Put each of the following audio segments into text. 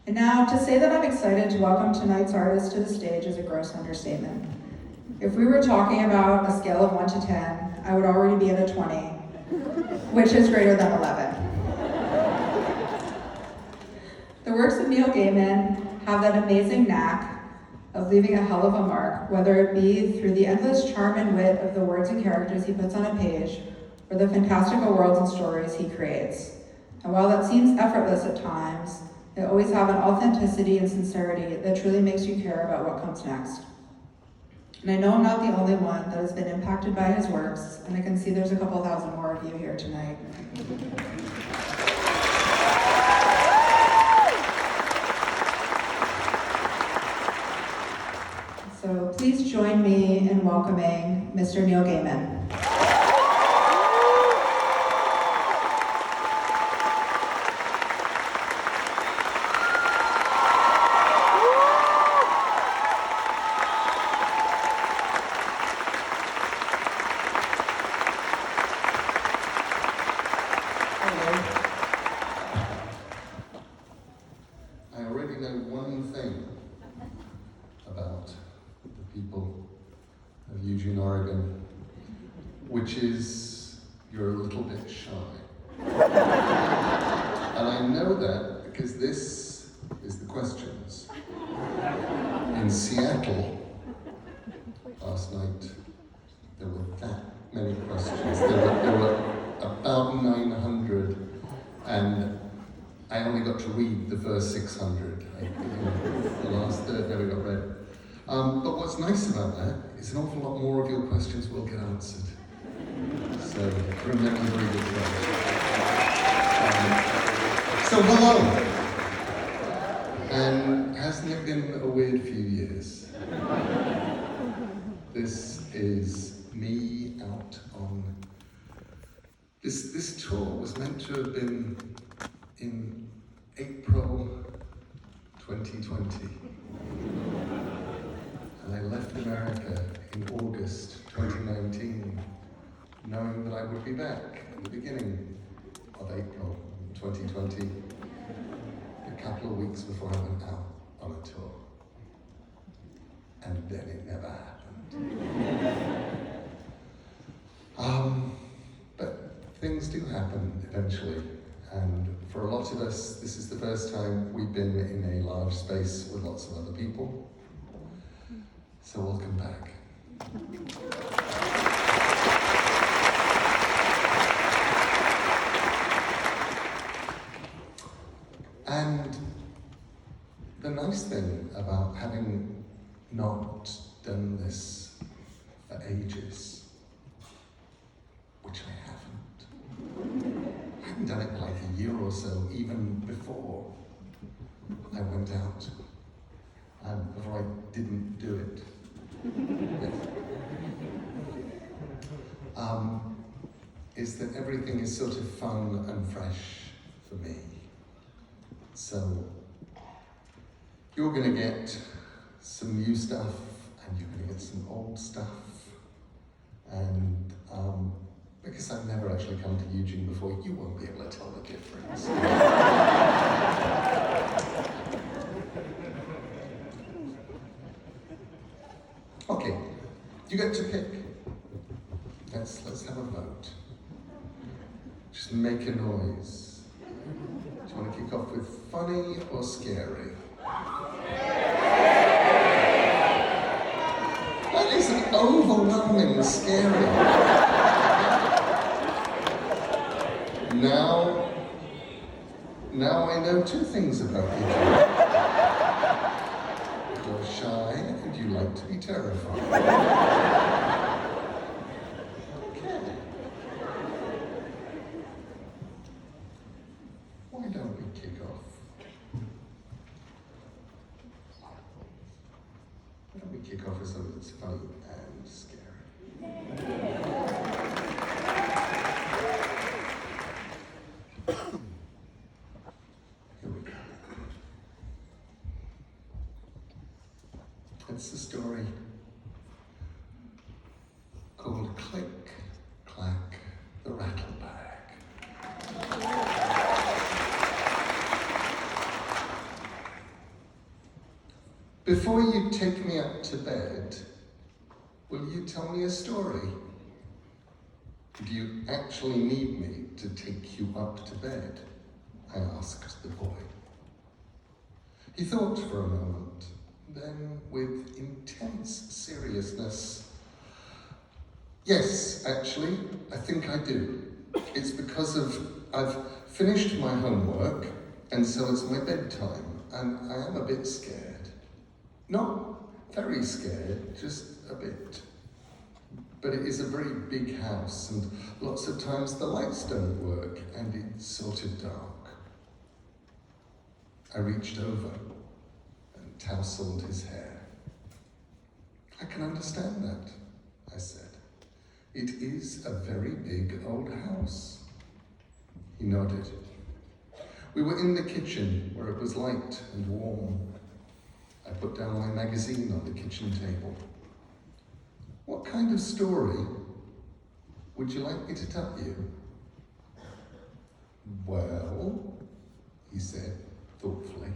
And now, to say that I'm excited to welcome tonight's artist to the stage is a gross understatement. If we were talking about a scale of 1 to 10, I would already be at a 20, which is greater than 11. The works of Neil Gaiman have that amazing knack of leaving a hell of a mark, whether it be through the endless charm and wit of the words and characters he puts on a page, or the fantastical worlds and stories he creates. And while that seems effortless at times, they always have an authenticity and sincerity that truly makes you care about what comes next. And I know I'm not the only one that has been impacted by his works, and I can see there's a couple thousand more of you here tonight. So please join me in welcoming Mr. Neil Gaiman. I already know one thing about the people of Eugene, Oregon, which is you're a little bit shy. And I know that because this is the questions. In Seattle, last night, there were that many questions. There were about 900, and I only got to read the first 600. The last third never got read. But what's nice about that is an awful lot more of your questions will get answered. So remember to read it well. So hello. And hasn't it been a weird few years? This is me out on... This tour was meant to have been in April 2020. And I left America in August 2019, knowing that I would be back at the beginning of April 2020, a couple of weeks before I went out on a tour. And then it never happened. But things do happen eventually. And for a lot of us, this is the first time we've been in a large space with lots of other people. So welcome back. And the nice thing about having not done this for ages, which I hadn't done it like a year or so, even before I went out, and before I didn't do it. Is that everything is sort of fun and fresh for me. So you're going to get some new stuff, and you're going to get some old stuff, and because I've never actually come to Eugene before, you won't be able to tell the difference. Okay, you get to pick. Let's have a vote. Just make a noise. Do you want to kick off with funny or scary? That is an overwhelming scary. Now I know two things about you. You're shy and you like to be terrified. Okay. Why don't we kick off? Why don't we kick off with something that's funny and scary? It's a story called Click, Clack, the Rattle Bag. Before you take me up to bed, will you tell me a story? Do you actually need me to take you up to bed? I asked the boy. He thought for a moment, then with intense seriousness, yes, actually, I think I do. It's because I've finished my homework, and so it's my bedtime, and I am a bit scared. Not very scared, just a bit. But it is a very big house, and lots of times the lights don't work, and it's sort of dark. I reached over and tousled his hair. I can understand that, I said. It is a very big old house. He nodded. We were in the kitchen where it was light and warm. I put down my magazine on the kitchen table. What kind of story would you like me to tell you? Well, he said thoughtfully,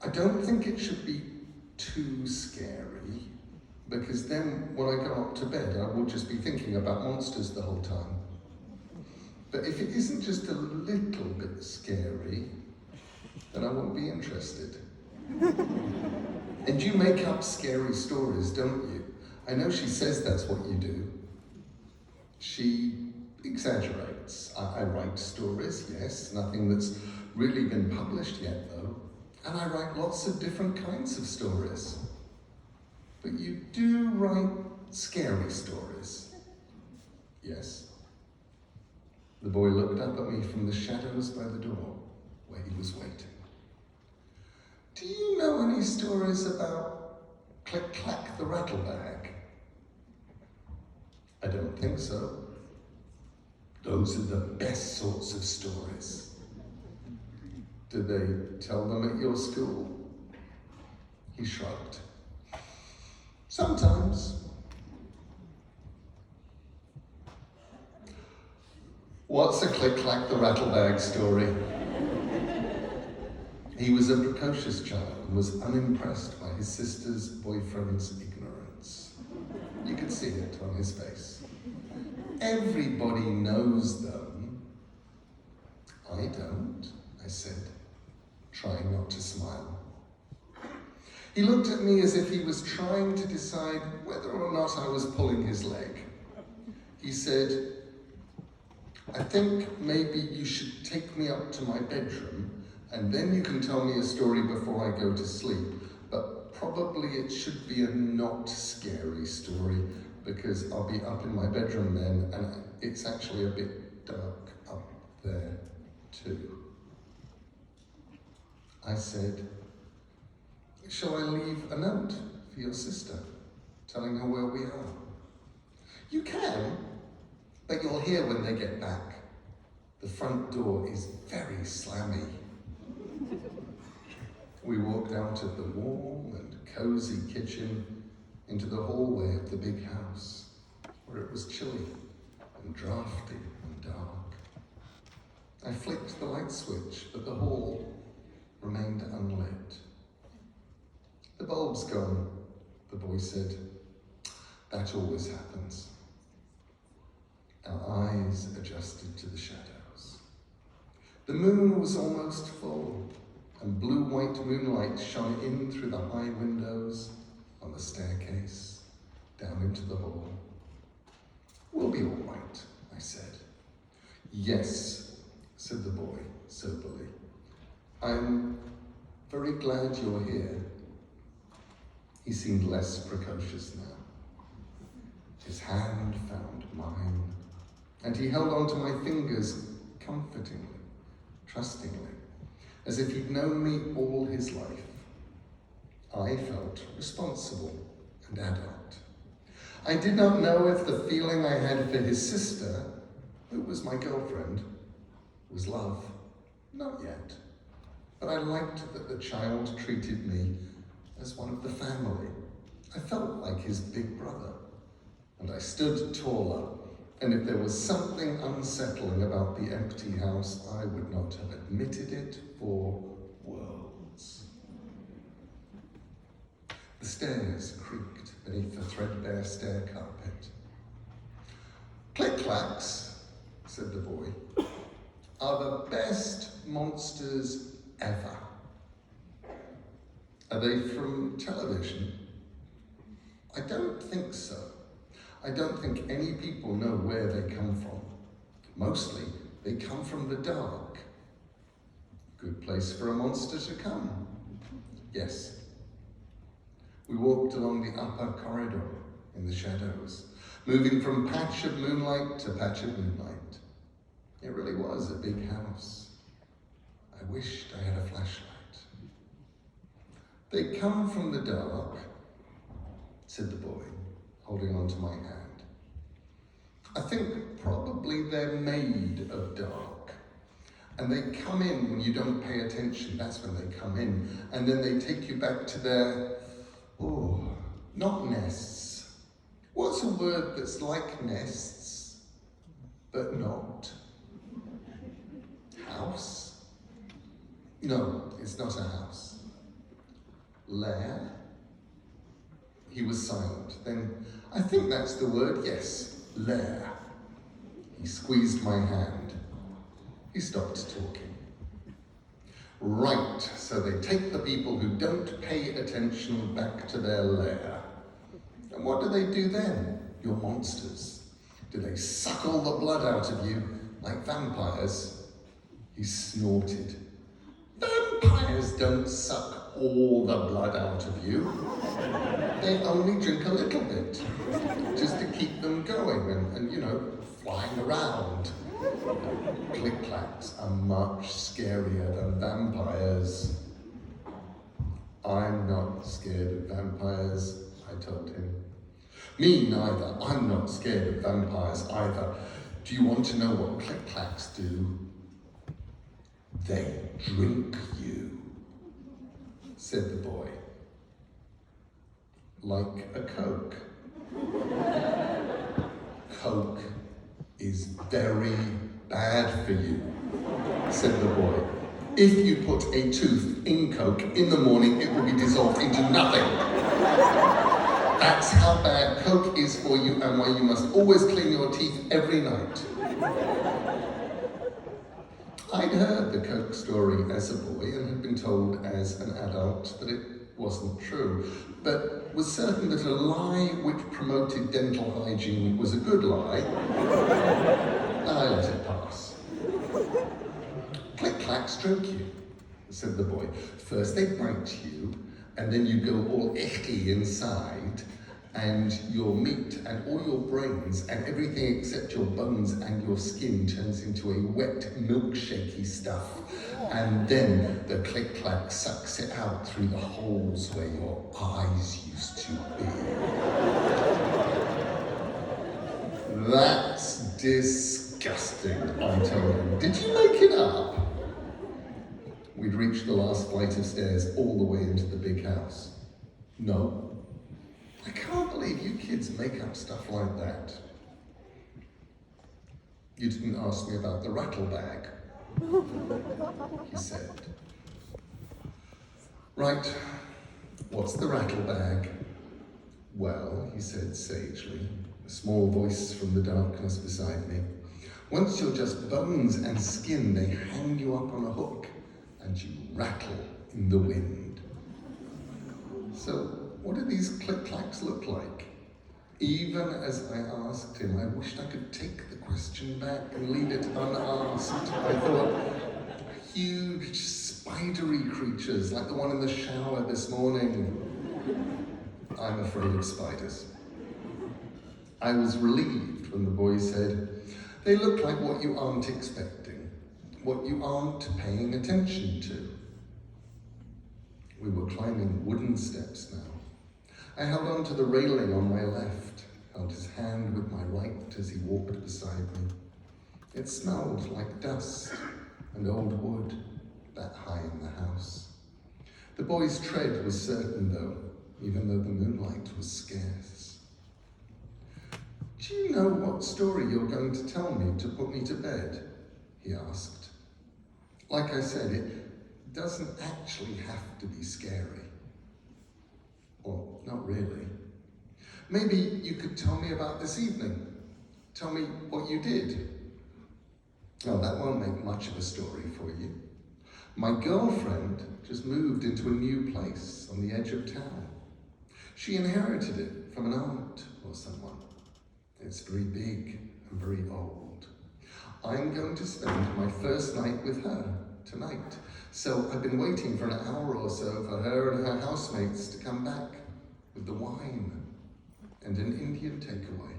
I don't think it should be too scary, because then when I go up to bed, I will just be thinking about monsters the whole time. But if it isn't just a little bit scary, then I won't be interested. And you make up scary stories, don't you? I know she says that's what you do. She exaggerates. I write stories, yes, nothing that's really been published yet though. And I write lots of different kinds of stories. But you do write scary stories. Yes. The boy looked up at me from the shadows by the door where he was waiting. Do you know any stories about Click-Clack the Rattlebag? I don't think so. Those are the best sorts of stories. Do they tell them at your school? He shrugged. Sometimes. What's a Click-Clack the Rattlebag story? He was a precocious child and was unimpressed by his sister's boyfriend's ignorance. You could see it on his face. Everybody knows them. I don't, I said, trying not to smile. He looked at me as if he was trying to decide whether or not I was pulling his leg. He said, I think maybe you should take me up to my bedroom and then you can tell me a story before I go to sleep. But probably it should be a not scary story because I'll be up in my bedroom then and it's actually a bit dark up there too. I said, shall I leave a note for your sister, telling her where we are? You can, but you'll hear when they get back. The front door is very slammy. We walked out of the warm and cozy kitchen into the hallway of the big house, where it was chilly and drafty and dark. I flicked the light switch, but the hall remained unlit. The bulb's gone, the boy said. That always happens. Our eyes adjusted to the shadows. The moon was almost full, and blue-white moonlight shone in through the high windows on the staircase, down into the hall. We'll be all right, I said. Yes, said the boy soberly. I'm very glad you're here. He seemed less precocious now. His hand found mine, and he held onto my fingers comfortingly, trustingly, as if he'd known me all his life. I felt responsible and adult. I did not know if the feeling I had for his sister, who was my girlfriend, was love. Not yet. But I liked that the child treated me as one of the family. I felt like his big brother. And I stood taller, and if there was something unsettling about the empty house, I would not have admitted it for worlds. The stairs creaked beneath the threadbare stair carpet. Click-clacks, said the boy, are the best monsters ever. Are they from television? I don't think so. I don't think any people know where they come from. Mostly, they come from the dark. Good place for a monster to come. Yes. We walked along the upper corridor in the shadows, moving from patch of moonlight to patch of moonlight. It really was a big house. I wished I had a flashlight. They come from the dark, said the boy, holding on to my hand. I think probably they're made of dark. And they come in when you don't pay attention. That's when they come in. And then they take you back to their, not nests. What's a word that's like nests, but not? House? No, it's not a house. Lair? He was silent. Then, I think that's the word, yes, lair. He squeezed my hand. He stopped talking. Right, so they take the people who don't pay attention back to their lair. And what do then? You're monsters. Do they suck all the blood out of you like vampires? He snorted. Vampires don't suck all the blood out of you. They only drink a little bit, just to keep them going and flying around. Click-clacks are much scarier than vampires. I'm not scared of vampires, I told him. Me neither. I'm not scared of vampires either. Do you want to know what click-clacks do? They drink you, said the boy. Like a Coke. Coke is very bad for you, said the boy. If you put a tooth in Coke in the morning, it will be dissolved into nothing. That's how bad Coke is for you and why you must always clean your teeth every night. I'd heard the Coke story as a boy and had been told as an adult that it wasn't true, but was certain that a lie which promoted dental hygiene was a good lie. I let it pass. Click-clacks drink you, said the boy. First they bite you, and then you go all icky inside, and your meat and all your brains and everything except your bones and your skin turns into a wet, milkshakey stuff. And then the click-clack sucks it out through the holes where your eyes used to be. That's disgusting, I told him. Did you make it up? We'd reached the last flight of stairs all the way into the big house. No. I can't believe you kids make up stuff like that. You didn't ask me about the rattle bag, he said. Right, what's the rattle bag? Well, he said sagely, a small voice from the darkness beside me. Once you're just bones and skin, they hang you up on a hook and you rattle in the wind. So, what do these click-clacks look like? Even as I asked him, I wished I could take the question back and leave it unasked. I thought, huge, spidery creatures like the one in the shower this morning. I'm afraid of spiders. I was relieved when the boy said, they look like what you aren't expecting, what you aren't paying attention to. We were climbing wooden steps now. I held on to the railing on my left, held his hand with my right as he walked beside me. It smelled like dust and old wood, that high in the house. The boy's tread was certain though, even though the moonlight was scarce. Do you know what story you're going to tell me to put me to bed? He asked. Like I said, it doesn't actually have to be scary. Or not really. Maybe you could tell me about this evening. Tell me what you did. Oh, that won't make much of a story for you. My girlfriend just moved into a new place on the edge of town. She inherited it from an aunt or someone. It's very big and very old. I'm going to spend my first night with her tonight. So I've been waiting for an hour or so for her and her housemates to come back with the wine and an Indian takeaway.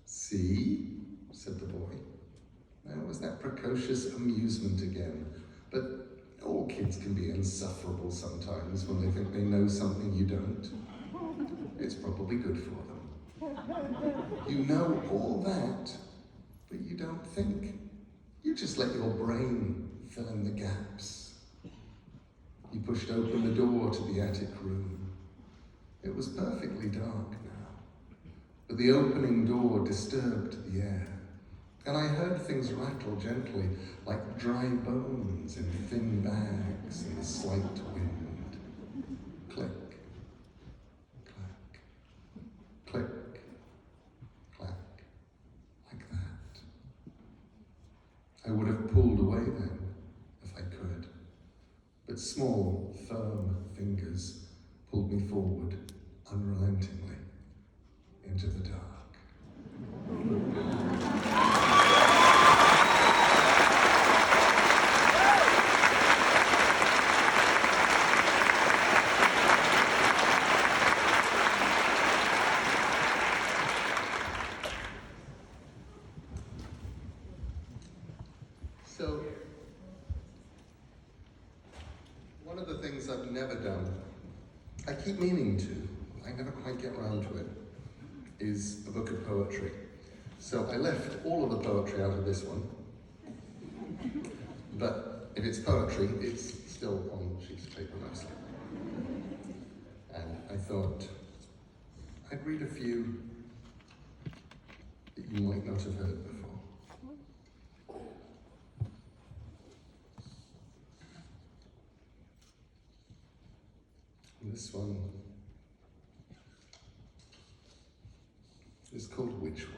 See, said the boy. There was that precocious amusement again. But all kids can be insufferable sometimes when they think they know something you don't. It's probably good for them. You know all that, but you don't think. You just let your brain fill in the gaps. He pushed open the door to the attic room. It was perfectly dark now, but the opening door disturbed the air, and I heard things rattle gently, like dry bones in thin bags in the slight wind. Click, clack, click, clack, like that. I would have pulled away then, if I could, but small, firm fingers pulled me forward unrelentingly into the dark. So, one of the things I've never done, I keep meaning to, I never quite get around to it, is a book of poetry. So I left all of the poetry out of this one, but if it's poetry, it's still on sheets of paper mostly. And I thought I'd read a few that you might not have heard before. And this one is called Witchwork.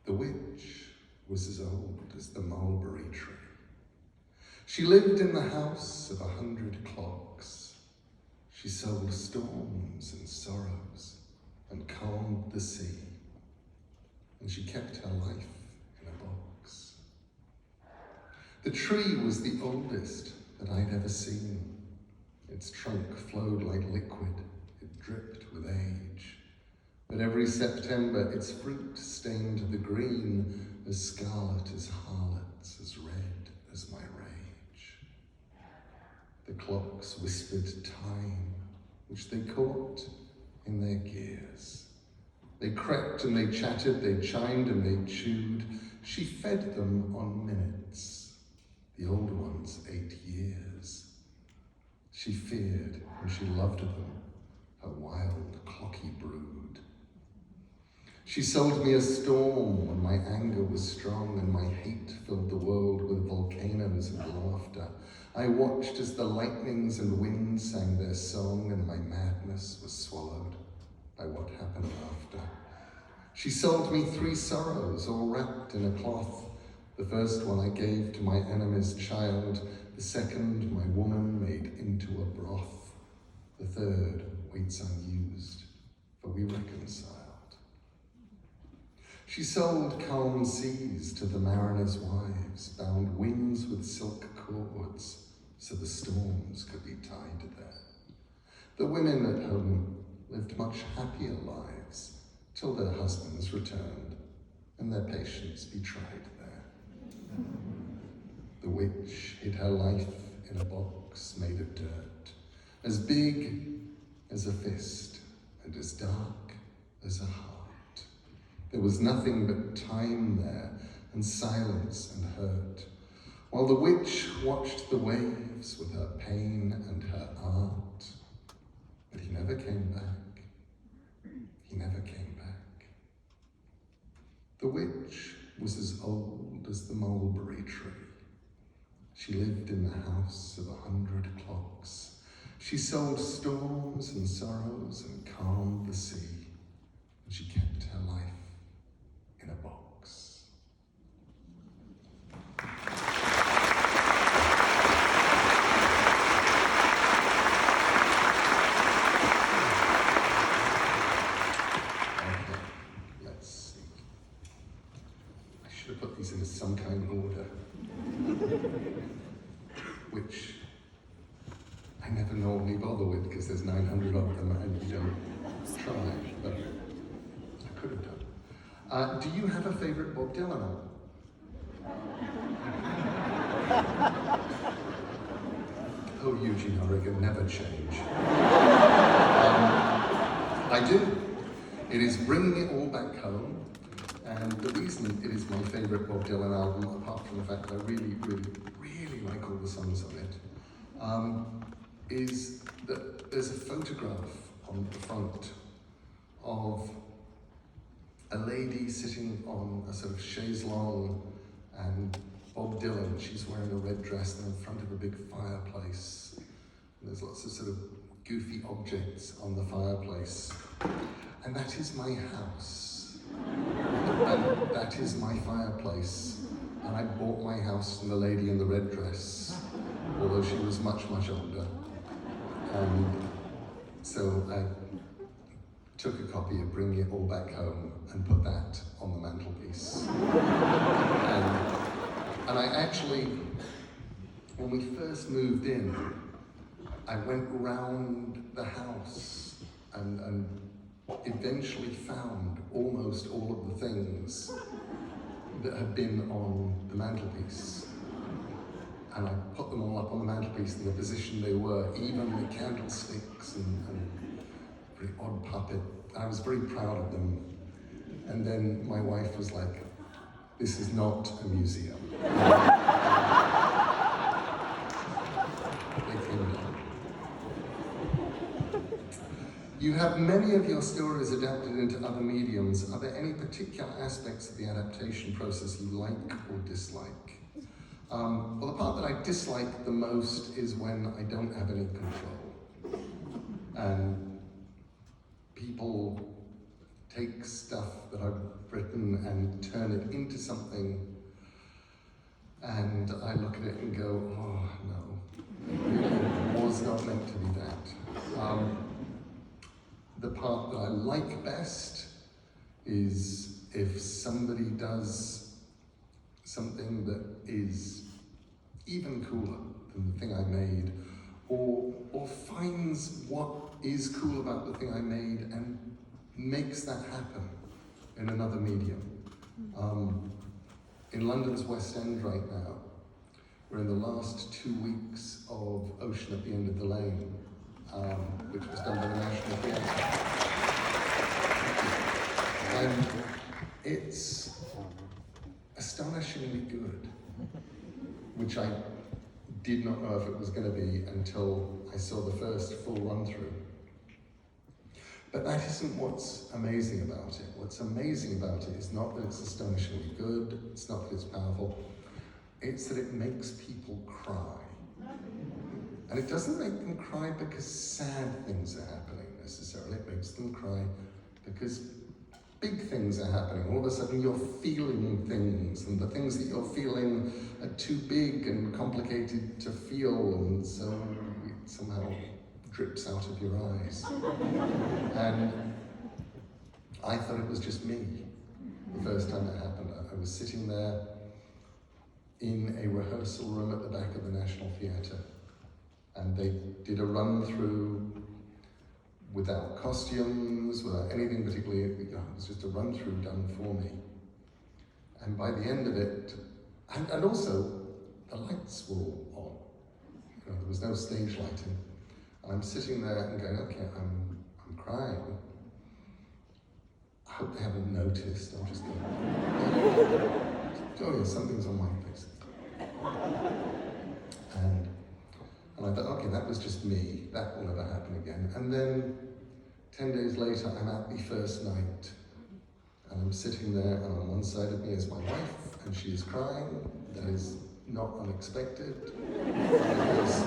The witch was as old as the mulberry tree. She lived in the house of 100 clocks. She sold storms and sorrows and calmed the sea. And she kept her life in a box. The tree was the oldest that I'd ever seen. Its trunk flowed like liquid. It dripped with age. But every September, its fruit stained the green, as scarlet as harlots, as red as my rage. The clocks whispered time, which they caught in their gears. They crept and they chattered, they chimed and they chewed. She fed them on minutes. The old ones ate years. She feared and she loved them, her wild, clocky brood. She sold me a storm when my anger was strong and my hate filled the world with volcanoes and laughter. I watched as the lightnings and winds sang their song and my madness was swallowed by what happened after. She sold me 3 sorrows, all wrapped in a cloth. The first one I gave to my enemy's child. The second, my woman made into a broth. The third waits unused, for we reconciled. She sold calm seas to the mariners' wives, bound winds with silk cords, so the storms could be tied there. The women at home lived much happier lives, till their husbands returned, and their patience betrayed there. The witch hid her life in a box made of dirt, as big as a fist and as dark as a heart. There was nothing but time there, and silence and hurt, while the witch watched the waves with her pain and her art. But he never came back. He never came back. The witch was as old as the mulberry tree. She lived in the house of 100 clocks. She sold storms and sorrows and calmed the sea. And she kept her life in a box. Okay, let's see. I should have put these in some kind of order. Which I never normally bother with because there's 900 of them and you don't try, but I could have done. Do you have a favourite Bob Dylan album? Oh, Eugene Oregon, never change. I do. It is Bringing It All Back Home, and the reason it is my favourite Bob Dylan album, apart from the fact that I really like all the songs on it, is that there's a photograph on the front of a lady sitting on a sort of chaise longue and Bob Dylan, she's wearing a red dress and in front of a big fireplace. And there's lots of sort of goofy objects on the fireplace. And that is my house. And that is my fireplace. And I bought my house from the lady in the red dress, although she was much older. And so I took a copy of Bring It All Back Home and put that on the mantelpiece. And I actually, when we first moved in, I went round the house and eventually found almost all of the things that had been on the mantelpiece. And I put them all up on the mantelpiece in the position they were, even the candlesticks and very odd puppet. I was very proud of them. And then my wife was like, "This is not a museum." They came down. You have many of your stories adapted into other mediums. Are there any particular aspects of the adaptation process you like or dislike? Well, the part that I dislike the most is when I don't have any control. And people take stuff that I've written and turn it into something, and I look at it and go, oh no, it really was not meant to be that. The part that I like best is if somebody does something that is even cooler than the thing I made, or finds what is cool about the thing I made and makes that happen in another medium. In London's West End right now, we're in the last 2 weeks of Ocean at the End of the Lane, which was done by the National Theatre. And it's astonishingly good, which I did not know if it was going to be until I saw the first full run-through. But that isn't what's amazing about it. What's amazing about it is not that it's astonishingly good, it's not that it's powerful, it's that it makes people cry. And it doesn't make them cry because sad things are happening necessarily, it makes them cry because big things are happening. All of a sudden you're feeling things, and the things that you're feeling are too big and complicated to feel, and so it somehow drips out of your eyes. And I thought it was just me the first time it happened. I was sitting there in a rehearsal room at the back of the National Theatre, and they did a run-through without costumes, without anything particularly, it was just a run-through done for me. And by the end of it, and also the lights were all on. There was no stage lighting. And I'm sitting there and going, okay, I'm crying. I hope they haven't noticed. I'm just going, oh yeah, something's on my face. And I thought, okay, that was just me. That will never happen again. And then 10 days later, I'm at the first night. And I'm sitting there, and on one side of me is my wife, and she is crying. That is not unexpected, because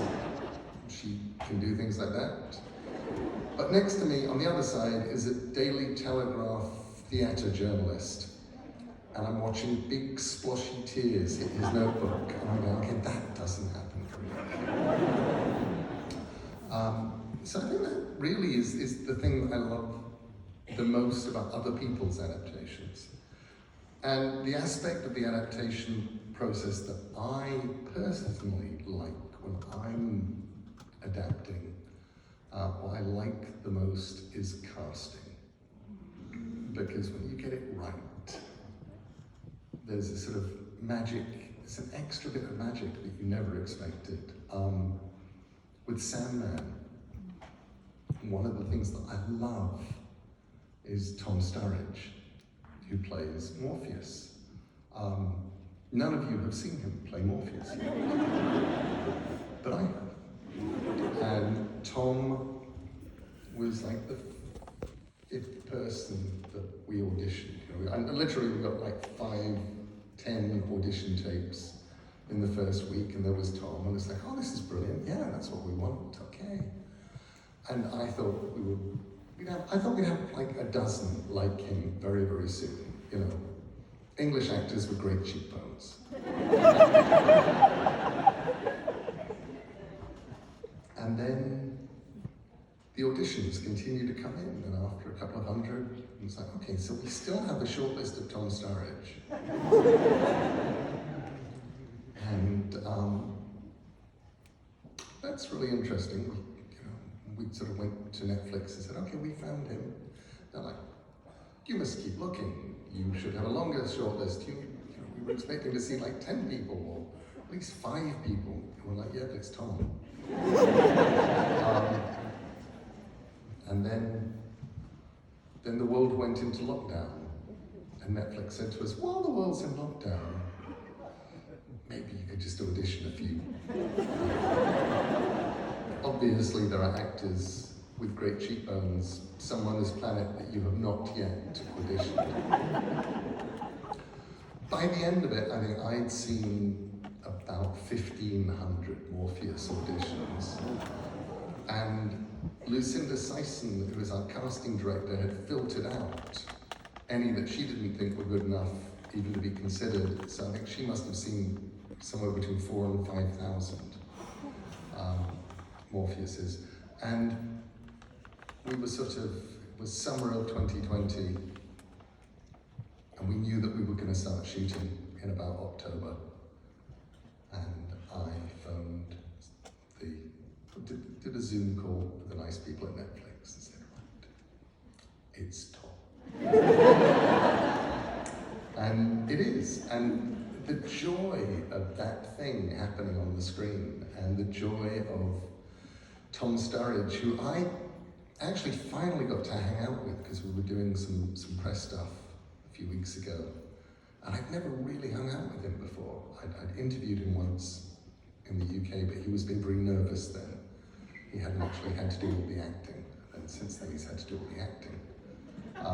she can do things like that. But next to me, on the other side, is a Daily Telegraph theatre journalist. And I'm watching big sploshy tears hit his notebook. And I'm going, okay, that doesn't happen for me. So I think that really is the thing that I love the most about other people's adaptations. And the aspect of the adaptation process that I personally like when I'm adapting, what I like the most is casting. Because when you get it right, there's a sort of magic, it's an extra bit of magic that you never expected. With Sandman, one of the things that I love is Tom Sturridge, who plays Morpheus. None of you have seen him play Morpheus yet, but I have. And Tom was like the fifth person that we auditioned. And literally we got like 5-10 audition tapes in the first week, and there was Tom, and it's like, oh, this is brilliant. Yeah, that's what we want. Okay. And I thought we'd have like a dozen like him very, very soon. English actors with great cheekbones. And then the auditions continue to come in, and after a couple of hundred, it's like, okay, so we still have a short list of Tom Sturridge. And that's really interesting. We sort of went to Netflix and said, okay, we found him. They're like, you must keep looking. You should have a longer shortlist. We were expecting to see like 10 people or at least 5 people. And we're like, yeah, but it's Tom. And then the world went into lockdown. And Netflix said to us, while the world's in lockdown, maybe you could just audition a few. Obviously, there are actors with great cheekbones, somewhere on this planet that you have not yet auditioned. By the end of it, I think I'd seen about 1,500 Morpheus auditions. And Lucinda Sison, who was our casting director, had filtered out any that she didn't think were good enough even to be considered. So I think she must have seen somewhere between 4,000 and 5,000 Morpheuses. And we were it was summer of 2020, and we knew that we were going to start shooting in about October. And I phoned did a Zoom call with the nice people at Netflix and said, right, it's Tom. And it is. And the joy of that thing happening on the screen, and the joy of Tom Sturridge, who I actually finally got to hang out with because we were doing some press stuff a few weeks ago. And I'd never really hung out with him before. I'd interviewed him once in the UK, but he was being very nervous then. He hadn't actually had to do all the acting, and since then he's had to do all the acting. And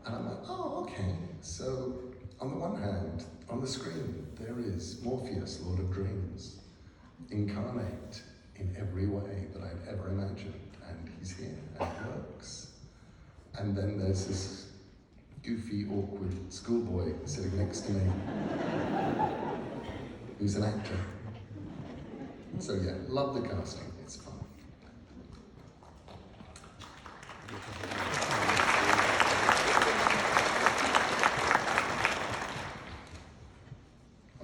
I'm like, oh, okay. So on the one hand, on the screen, there is Morpheus, Lord of Dreams, incarnate in every way that I've ever imagined, and he's here, and it works. And then there's this goofy, awkward schoolboy sitting next to me, who's an actor. So yeah, love the casting, it's fun.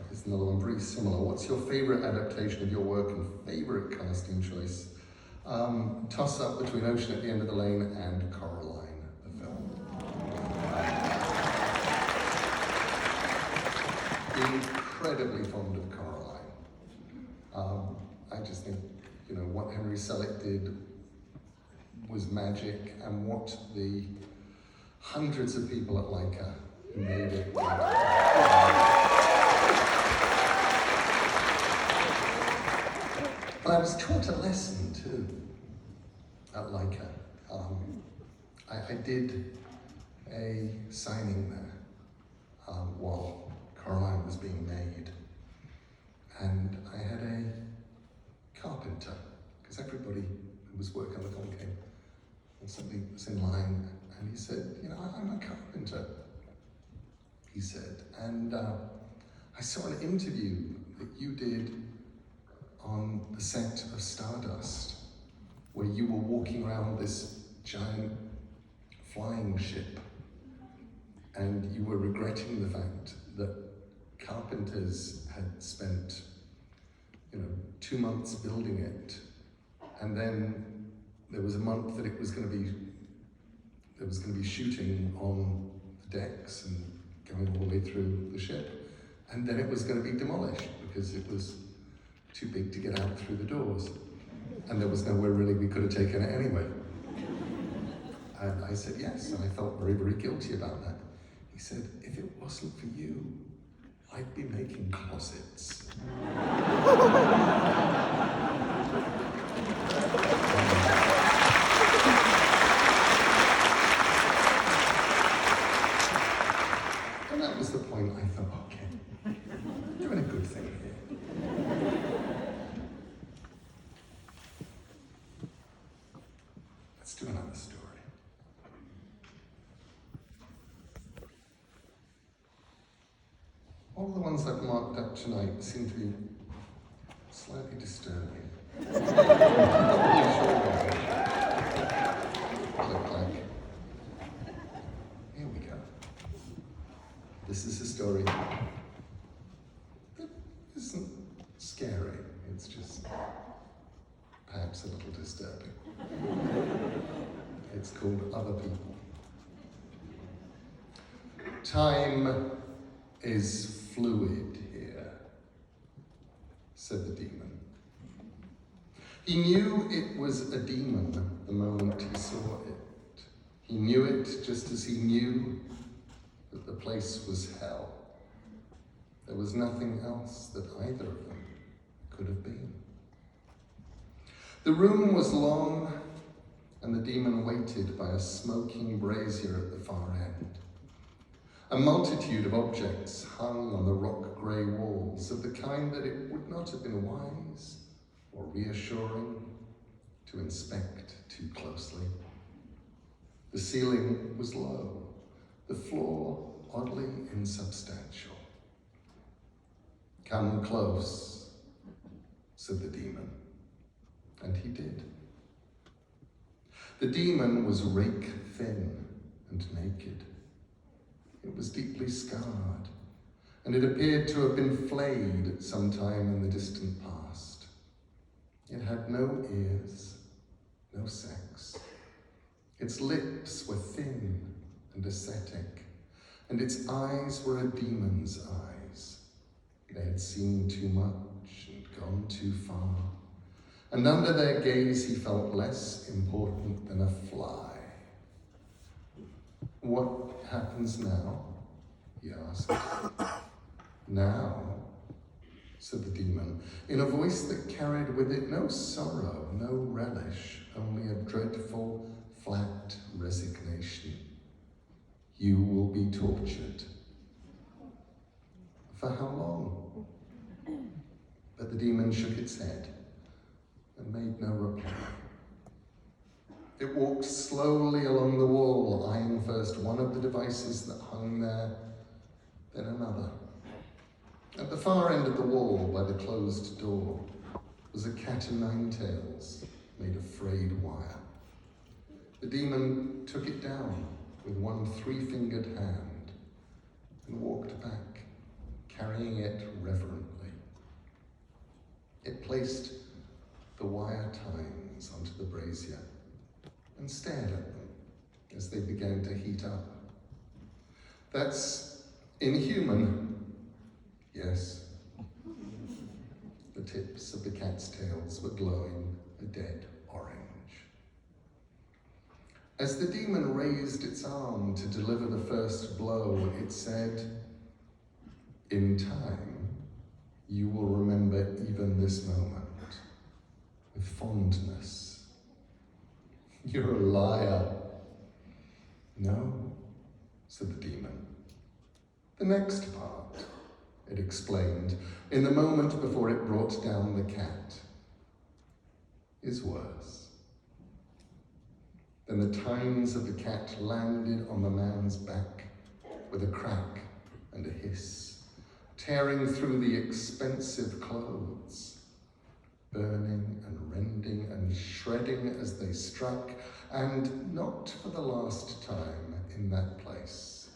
Here's another one, very similar. What's your favourite adaptation of your work and favourite casting choice? Toss up between Ocean at the End of the Lane and Coraline, the film. Incredibly fond of Coraline. I just think, what Henry Selick did was magic, and what the hundreds of people at Leica who made it. But I was taught a lesson too at Leica. I did a signing there while Coraline was being made. carpenter, because everybody who was working on the film came, and somebody was in line, and he said, I'm a carpenter, he said, and I saw an interview that you did on the set of Stardust, where you were walking around this giant flying ship, and you were regretting the fact that carpenters had spent 2 months building it, and then there was a month that it was going to be shooting on the decks and going all the way through the ship, and then it was going to be demolished because it was too big to get out through the doors, and there was nowhere really we could have taken it anyway. And I said yes, and I felt very, very guilty about that. He said, if it wasn't for you, I'd be making closets. And that was the point I thought, okay, doing a good thing here. Let's do another story. All the ones I've marked up tonight seem to be slightly disturbing. Not really sure what they look like. Here we go. This is a story that isn't scary, it's just perhaps a little disturbing. It's called Other People. Time is fluid here, said the demon. He knew it was a demon the moment he saw it. He knew it just as he knew that the place was hell. There was nothing else that either of them could have been. The room was long, and the demon waited by a smoking brazier at the far end. A multitude of objects hung on the rock-grey walls, of the kind that it would not have been wise or reassuring to inspect too closely. The ceiling was low, the floor oddly insubstantial. Come close, said the demon, and he did. The demon was rake-thin and naked. It was deeply scarred, and it appeared to have been flayed at some time in the distant past. It had no ears, no sex. Its lips were thin and ascetic, and its eyes were a demon's eyes. They had seen too much and gone too far, and under their gaze he felt less important than a fly. What happens now? He asked. Now, said the demon, in a voice that carried with it no sorrow, no relish, only a dreadful, flat resignation. You will be tortured. For how long? But the demon shook its head and made no reply. It walked slowly along the wall, eyeing first one of the devices that hung there, then another. At the far end of the wall, by the closed door, was a cat o' nine tails made of frayed wire. The demon took it down with one three-fingered hand and walked back, carrying it reverently. It placed the wire tines onto the brazier and stared at them as they began to heat up. That's inhuman, yes. The tips of the cat's tails were glowing a dead orange. As the demon raised its arm to deliver the first blow, it said, "In time, you will remember even this moment with fondness." You're a liar. No, said the demon. The next part, it explained, in the moment before it brought down the cat. is worse. Then the tines of the cat landed on the man's back with a crack and a hiss, tearing through the expensive clothes, burning and rending and shredding as they struck, and not for the last time in that place,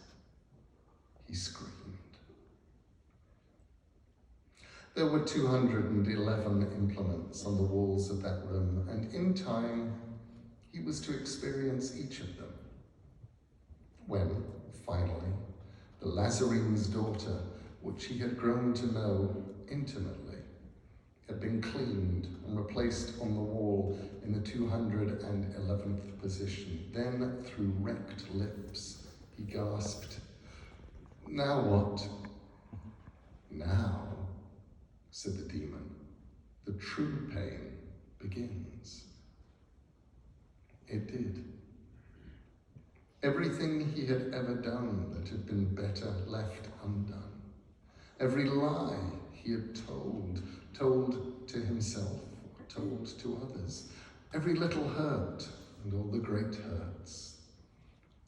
he screamed. There were 211 implements on the walls of that room, and in time, he was to experience each of them. When, finally, the Lazarene's daughter, which he had grown to know intimately, had been cleaned and replaced on the wall in the 211th position, then through wrecked lips, he gasped, "Now what?" "Now," said the demon, "the true pain begins." It did. Everything he had ever done that had been better left undone. Every lie he had told to himself, told to others. Every little hurt and all the great hurts.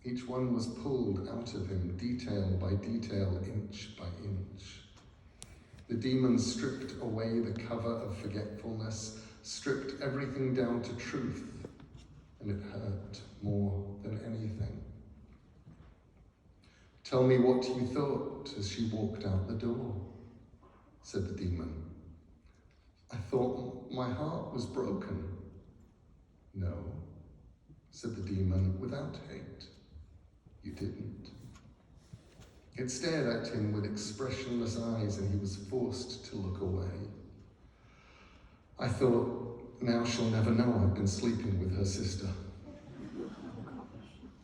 Each one was pulled out of him, detail by detail, inch by inch. The demon stripped away the cover of forgetfulness, stripped everything down to truth, and it hurt more than anything. "Tell me what you thought as she walked out the door," said the demon. "I thought my heart was broken." "No," said the demon without hate. "You didn't." It stared at him with expressionless eyes, and he was forced to look away. "I thought, now she'll never know I've been sleeping with her sister."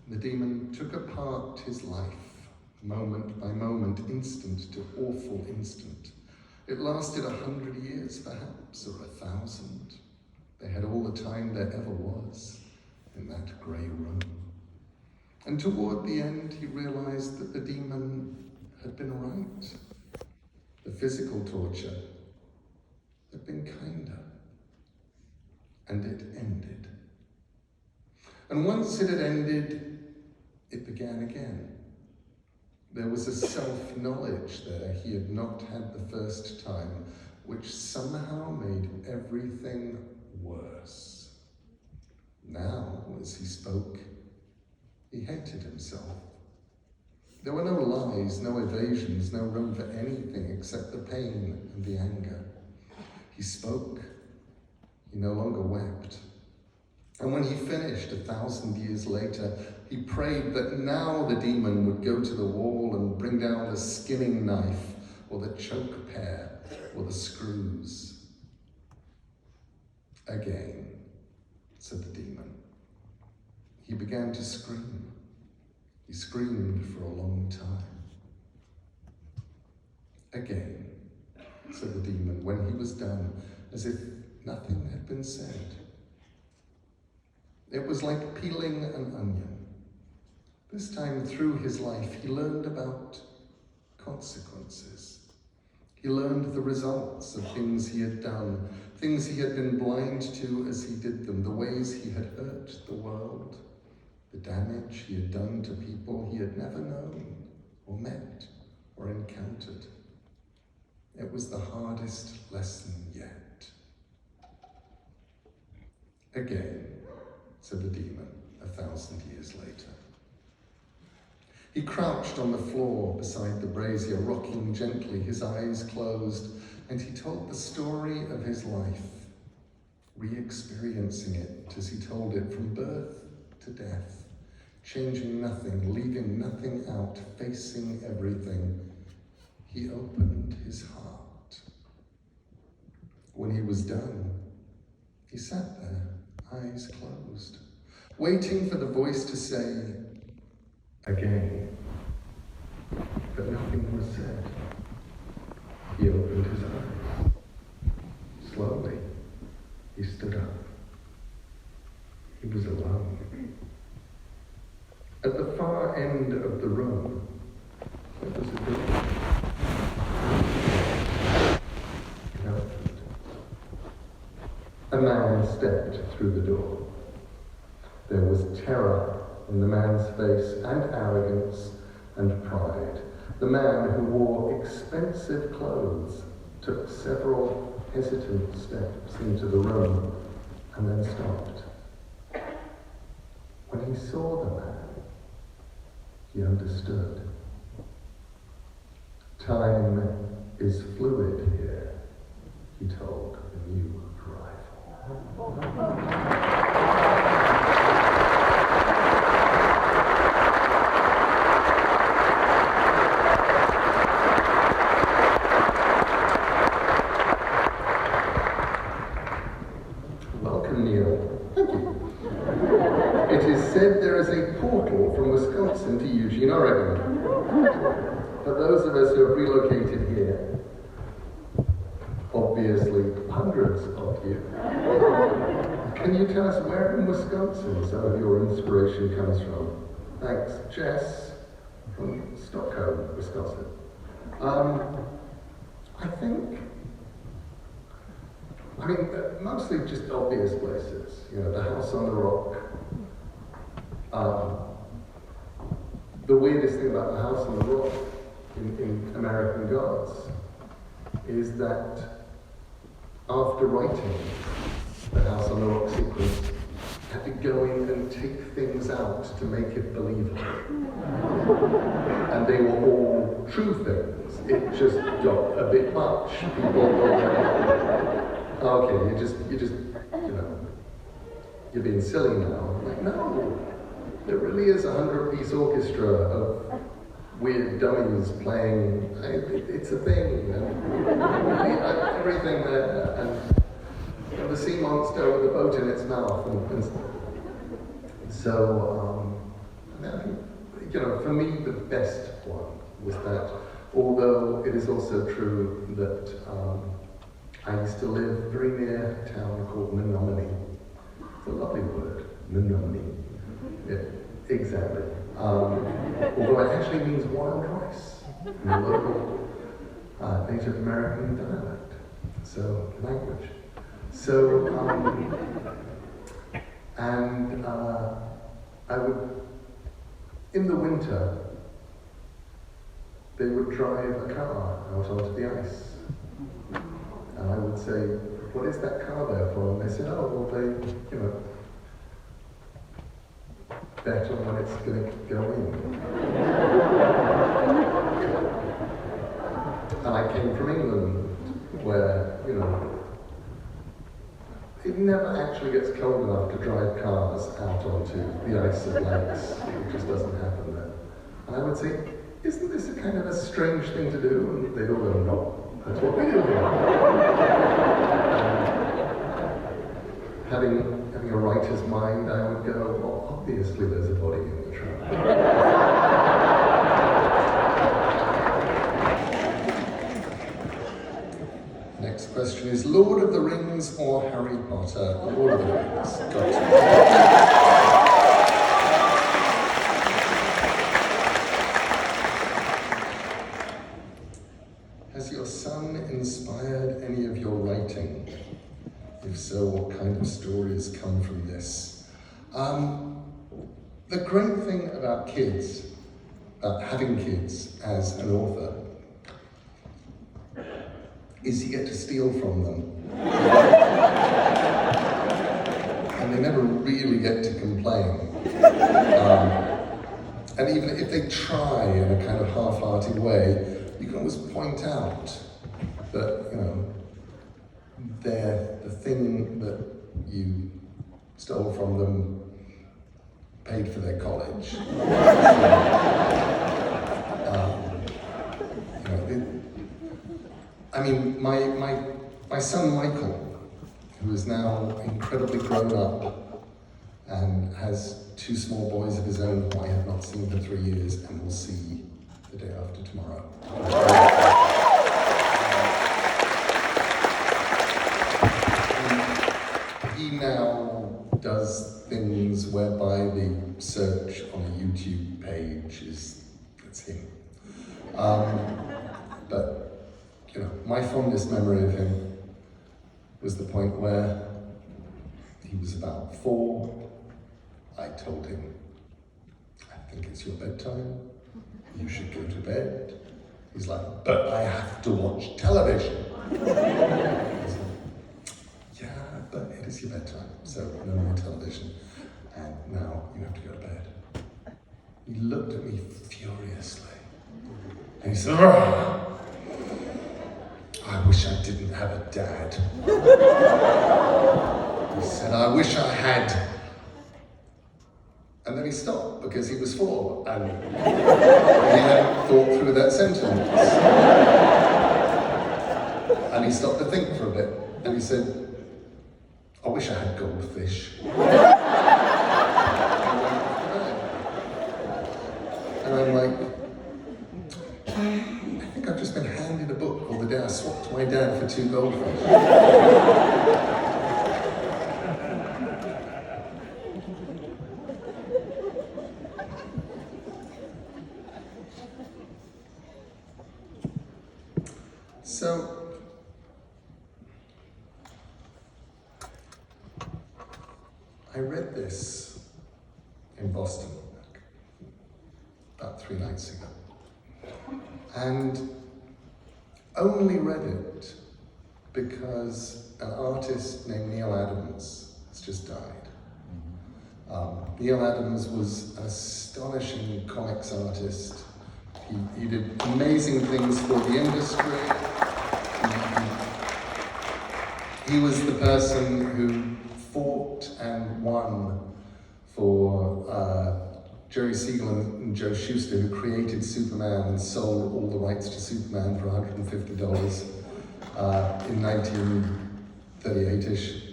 The demon took apart his life, moment by moment, instant to awful instant. It lasted 100 years, perhaps, or 1,000. They had all the time there ever was in that grey room. And toward the end, he realized that the demon had been right. The physical torture had been kinder. And it ended. And once it had ended, it began again. There was a self-knowledge there he had not had the first time, which somehow made everything worse. Now, as he spoke, he hated himself. There were no lies, no evasions, no room for anything except the pain and the anger. He spoke. He no longer wept. And when he finished 1,000 years later, he prayed that now the demon would go to the wall and bring down the skinning knife, or the choke pear, or the screws. "Again," said the demon. He began to scream. He screamed for a long time. "Again," said the demon when he was done, as if nothing had been said. It was like peeling an onion. This time through his life, he learned about consequences. He learned the results of things he had done, things he had been blind to as he did them, the ways he had hurt the world, the damage he had done to people he had never known or met or encountered. It was the hardest lesson yet. "Again," said the demon 1,000 years later. He crouched on the floor beside the brazier, rocking gently, his eyes closed, and he told the story of his life, re-experiencing it as he told it from birth to death, changing nothing, leaving nothing out, facing everything. He opened his heart. When he was done, he sat there, eyes closed, waiting for the voice to say, "Again." But nothing was said. He opened his eyes. Slowly, he stood up. He was alone. At the far end of the room, there was a door. It opened. A man stepped through the door. There was terror in the man's face and arrogance and pride. The man who wore expensive clothes took several hesitant steps into the room and then stopped. When he saw the man, he understood. Time is fluid here, he told the new arrival. Welcome, Neil. Thank you. It is said there is a portal from Wisconsin to Eugene, Oregon. For those of us who have relocated here, obviously hundreds of you, can you tell us where in Wisconsin some of your inspiration comes from? Thanks, Jess, from Stockholm, Wisconsin. I mean, mostly just obvious places. You know, the house on the rock. The weirdest thing about the house on the rock in American Gods is that after writing the house on the rock sequence, I had to go in and take things out to make it believable. And they were all true things. It just got a bit much. People were like, okay, you're being silly now. I'm like, no, there really is a 100-piece orchestra of weird dummies playing. It's a thing, and everything there, and the sea monster with a boat in its mouth, and so I think, for me the best one was that. Although it is also true that I used to live very near a town called Menominee. It's a lovely word, Menominee. Yeah, exactly. Although it actually means wild rice in the local Native American dialect, so language. So, I would, in the winter, they would drive a car out onto the ice. And I would say, what is that car there for? And they said, oh, well, they, bet on when it's going to go in. And I came from England, where, it never actually gets cold enough to drive cars out onto the ice of lakes. It just doesn't happen there. And I would say, isn't this a kind of a strange thing to do? And they'd all go, no, that's what we do here. Having a writer's mind, I would go, well, obviously there's a body in the trunk. Next question is Lord of the Rings or Harry Potter? Lord of the Rings. Got it. Has your son inspired any of your writing? If so, what kind of stories come from this? The great thing about kids, about having kids as an author, is you get to steal from them. And they never really get to complain. And even if they try in a kind of half-hearted way, you can always point out that, they're the thing that you stole from them, paid for their college. My son Michael, who is now incredibly grown up and has 2 small boys of his own who I have not seen for 3 years and will see the day after tomorrow. He now does things whereby the search on a YouTube page it's him. But my fondest memory of him was the point where he was about 4, I told him, I think it's your bedtime, you should go to bed. He's like, but I have to watch television. I said, yeah, but it is your bedtime, so no more television, and now you have to go to bed. He looked at me furiously, and he said, "Rah! I wish I didn't have a dad." He said, I wish I had. And then he stopped because he was 4 and he hadn't thought through that sentence. And he stopped to think for a bit and he said, I wish I had goldfish. And I'm like, I think I've just been handed a book called The Day I Swapped My Dad for 2 goldfish. So, I read this in Boston about 3 nights ago, and only read it because an artist named Neil Adams has just died. Neil Adams was an astonishing comics artist. He did amazing things for the industry. He was the person who fought and won for Jerry Siegel and Joe Shuster, who created Superman and sold all the rights to Superman for $150 in 1938-ish,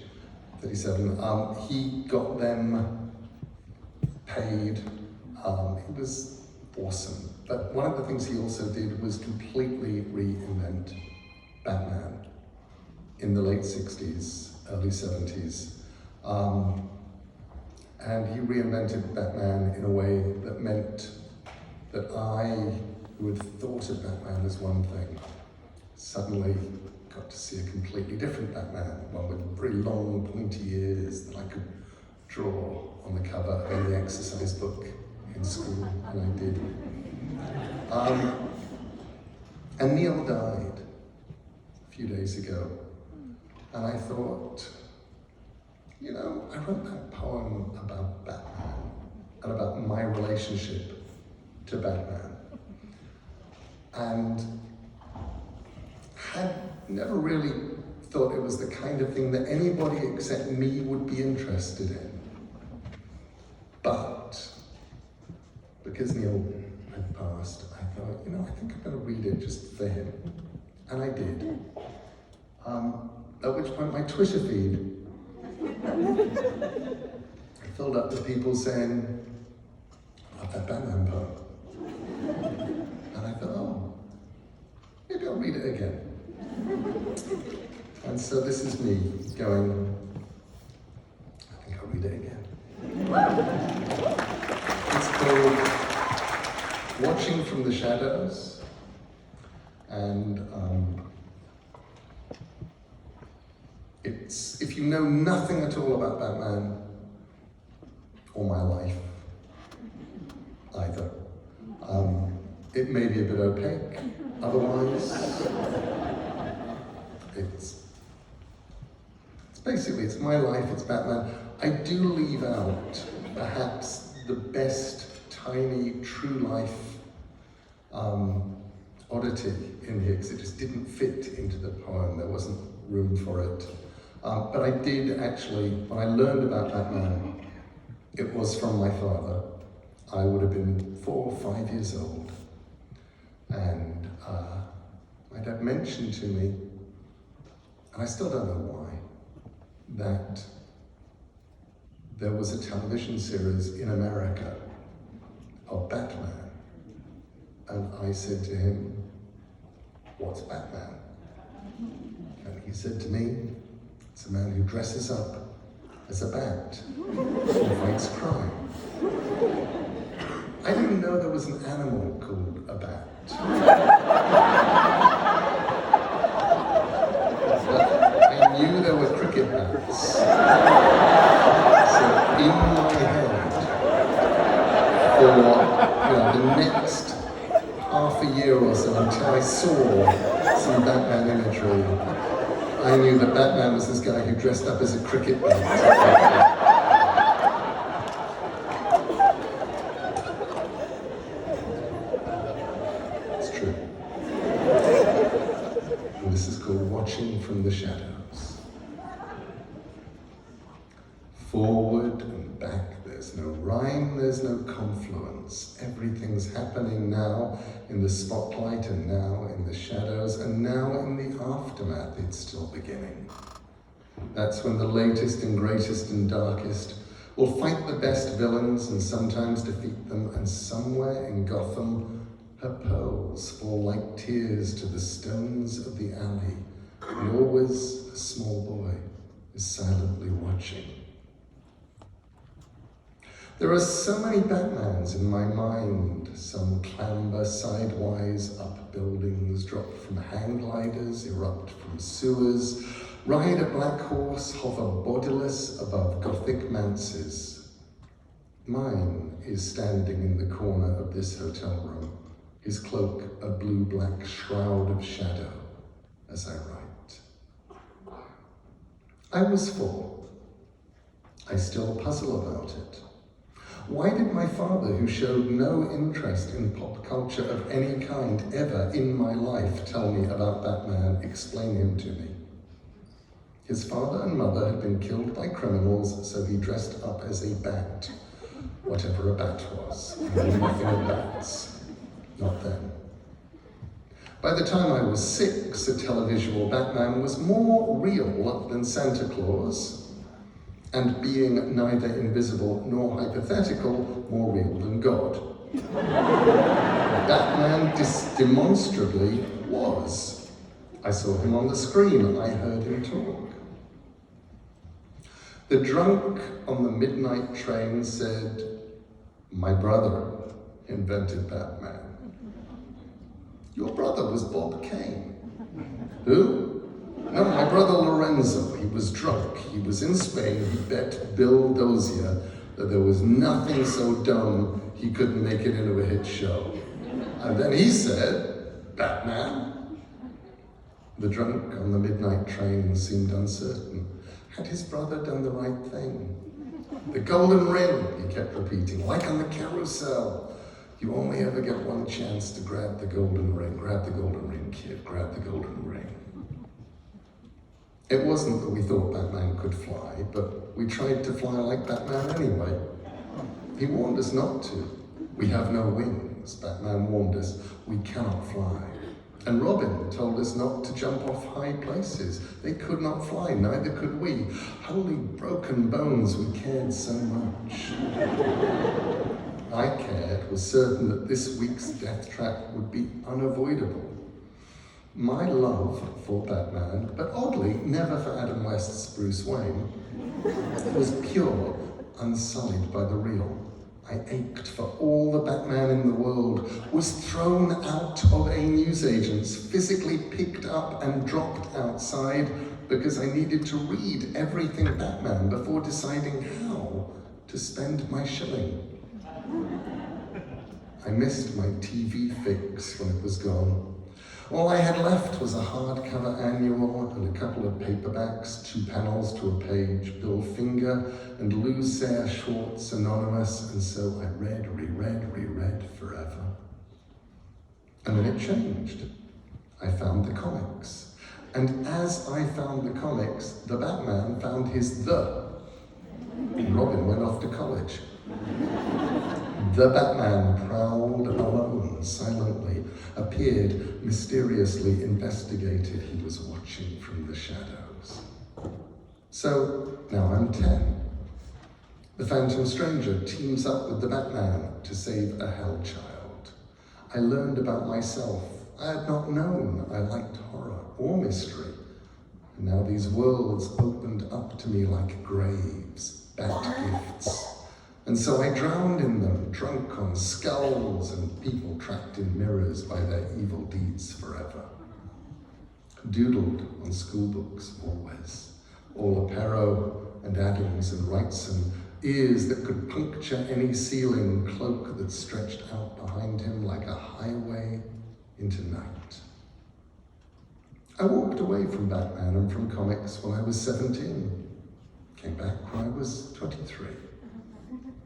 37. He got them paid. It was awesome. But one of the things he also did was completely reinvent Batman in the late 60s, early 70s. And he reinvented Batman in a way that meant that I, who had thought of Batman as one thing, suddenly got to see a completely different Batman, one with very long, pointy ears that I could draw on the cover of the exercise book in school, and I did. And Neil died a few days ago, and I thought, you know, I wrote that poem about Batman and about my relationship to Batman, and had never really thought it was the kind of thing that anybody except me would be interested in. But because Neil had passed, I thought, you know, I think I'm going to read it just for him. And I did. At which point my Twitter feed filled up with people saying, I love that Batman poem. And I thought, oh, maybe I'll read it again. And so this is me going, I think I'll read it again. It's called Watching from the Shadows, and it's, if you know nothing at all about Batman, or my life, either, it may be a bit opaque, otherwise, it's basically, it's my life, it's Batman. I do leave out perhaps the best tiny true life oddity in here, because it just didn't fit into the poem, there wasn't room for it. But I did actually, when I learned about Batman, it was from my father. I would have been 4 or 5 years old. And my dad mentioned to me, and I still don't know why, that there was a television series in America of Batman. And I said to him, what's Batman? And he said to me, it's a man who dresses up as a bat and fights crime. I didn't know there was an animal called a bat. But I knew there were cricket bats. in my head for the next half a year or so until I saw some Batman imagery. I knew that Batman was this guy who dressed up as a cricket bat. It's true. And this is called Watching from the Shadows. Forward and back, there's no rhyme, there's no confluence. Everything's happening now in the spotlight and now in the shadows and now in the aftermath, it's still beginning. That's when the latest and greatest and darkest will fight the best villains and sometimes defeat them, and somewhere in Gotham, her pearls fall like tears to the stones of the alley, and always a small boy is silently watching. There are so many Batmans in my mind. Some clamber sidewise up buildings, drop from hang gliders, erupt from sewers, ride a black horse, hover bodiless above Gothic manses. Mine is standing in the corner of this hotel room, his cloak a blue-black shroud of shadow as I write. I was 4. I still puzzle about it. Why did my father, who showed no interest in pop culture of any kind ever in my life, tell me about Batman, explain him to me? His father and mother had been killed by criminals, so he dressed up as a bat, whatever a bat was. I knew nothing of bats. Not then. By the time I was 6, a televisual Batman was more real than Santa Claus, and being neither invisible nor hypothetical, more real than God. Batman demonstrably was. I saw him on the screen, I heard him talk. The drunk on the midnight train said, "My brother invented Batman." "Your brother was Bob Kane." "Who?" "No, my brother Lorenzo. He was drunk. He was in Spain. He bet Bill Dozier that there was nothing so dumb he couldn't make it into a hit show. And then he said, 'Batman?'" The drunk on the midnight train seemed uncertain. Had his brother done the right thing? "The golden ring," he kept repeating, "like on the carousel. You only ever get one chance to grab the golden ring. Grab the golden ring, kid. Grab the golden ring." It wasn't that we thought Batman could fly, but we tried to fly like Batman anyway. He warned us not to. "We have no wings," Batman warned us. "We cannot fly." And Robin told us not to jump off high places. They could not fly, neither could we. Holy broken bones, we cared so much. I cared, was certain that this week's death trap would be unavoidable. My love for Batman, but oddly never for Adam West's Bruce Wayne, was pure, unsullied by the real. I ached for all the Batman in the world, was thrown out of a newsagent's, physically picked up and dropped outside because I needed to read everything Batman before deciding how to spend my shilling. I missed my TV fix when it was gone. All I had left was a hardcover annual and a couple of paperbacks, 2 panels to a page, Bill Finger and Lou Sayre Schwartz Anonymous, and so I read, reread forever. And then it changed. I found the comics. And as I found the comics, the Batman found his the. And Robin went off to college. The Batman prowled alone, silently, appeared, mysteriously investigated. He was watching from the shadows. So now I'm 10. The Phantom Stranger teams up with the Batman to save a hell child. I learned about myself. I had not known I liked horror or mystery. And now these worlds opened up to me like graves, bat gifts. And so I drowned in them, drunk on skulls and people trapped in mirrors by their evil deeds forever. Doodled on school books always, all Aparo and Adams and Wrightson, ears that could puncture any ceiling, cloak that stretched out behind him like a highway into night. I walked away from Batman and from comics when I was 17. Came back when I was 23.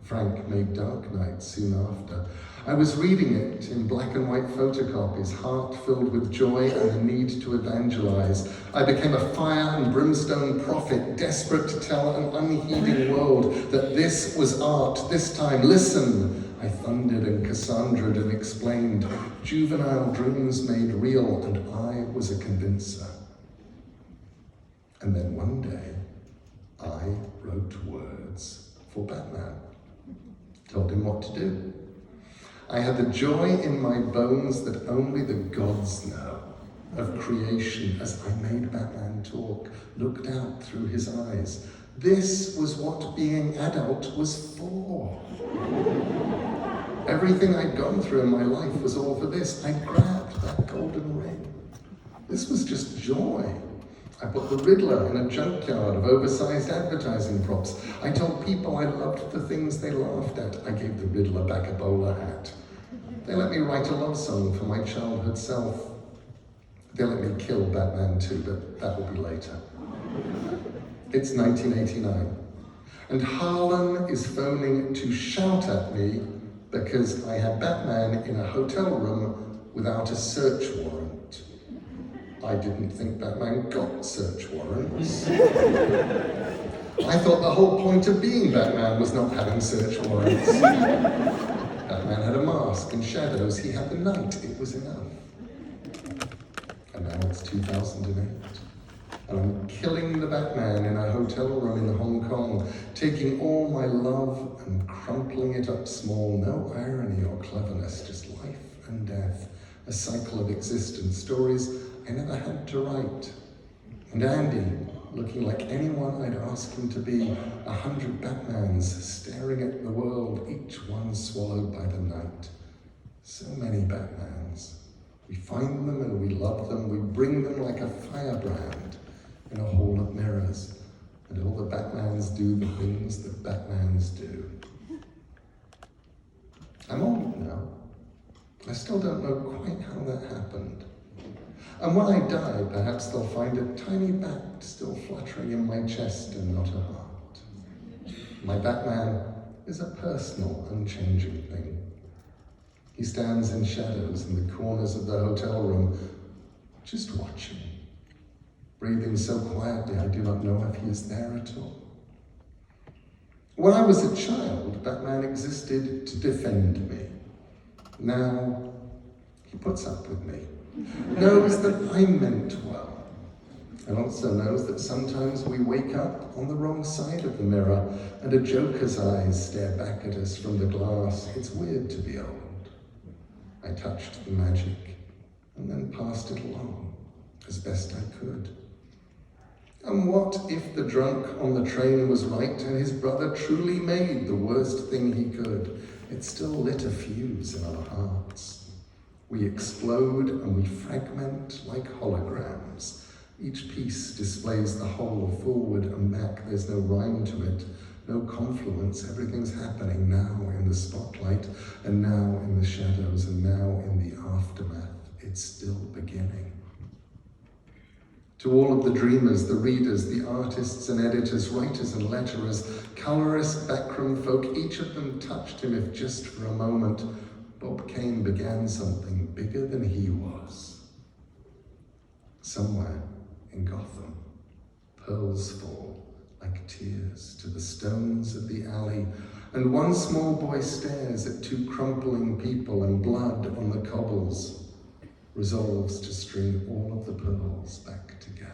Frank made Dark Knight soon after. I was reading it in black and white photocopies, heart filled with joy and the need to evangelize. I became a fire and brimstone prophet, desperate to tell an unheeding world that this was art this time. Listen, I thundered and Cassandra'd and explained. Juvenile dreams made real, and I was a convincer. And then one day, I wrote words for Batman. Told him what to do. I had the joy in my bones that only the gods know of creation as I made Batman talk, looked out through his eyes. This was what being adult was for. Everything I'd gone through in my life was all for this. I grabbed that golden ring. This was just joy. I put the Riddler in a junkyard of oversized advertising props. I told people I loved the things they laughed at. I gave the Riddler back a bowler hat. They let me write a love song for my childhood self. They let me kill Batman too, but that will be later. It's 1989, and Harlan is phoning to shout at me because I had Batman in a hotel room without a search warrant. I didn't think Batman got search warrants. I thought the whole point of being Batman was not having search warrants. Batman had a mask and shadows, he had the night, it was enough. And now it's 2008. And I'm killing the Batman in a hotel room in Hong Kong, taking all my love and crumpling it up small. No irony or cleverness, just life and death, a cycle of existence, stories I never had to write. And Andy, looking like anyone I'd ask him to be, 100 Batmans staring at the world, each one swallowed by the night. So many Batmans. We find them and we love them, we bring them like a firebrand in a hall of mirrors, and all the Batmans do the things that Batmans do. I'm old now. I still don't know quite how that happened. And when I die, perhaps they'll find a tiny bat still fluttering in my chest and not a heart. My Batman is a personal, unchanging thing. He stands in shadows in the corners of the hotel room, just watching, breathing so quietly I do not know if he is there at all. When I was a child, Batman existed to defend me. Now, he puts up with me, knows that I meant well, and also knows that sometimes we wake up on the wrong side of the mirror and a joker's eyes stare back at us from the glass. It's weird to be old. I touched the magic and then passed it along as best I could. And what if the drunk on the train was right and his brother truly made the worst thing he could? It still lit a fuse in our hearts. We explode and we fragment like holograms. Each piece displays the whole forward and back. There's no rhyme to it, no confluence. Everything's happening now in the spotlight, and now in the shadows, and now in the aftermath. It's still beginning. To all of the dreamers, the readers, the artists and editors, writers and letterers, colorist backroom folk, each of them touched him if just for a moment. Bob Kane began something bigger than he was. Somewhere in Gotham, pearls fall like tears to the stones of the alley, and one small boy stares at two crumpling people and blood on the cobbles, resolves to string all of the pearls back together.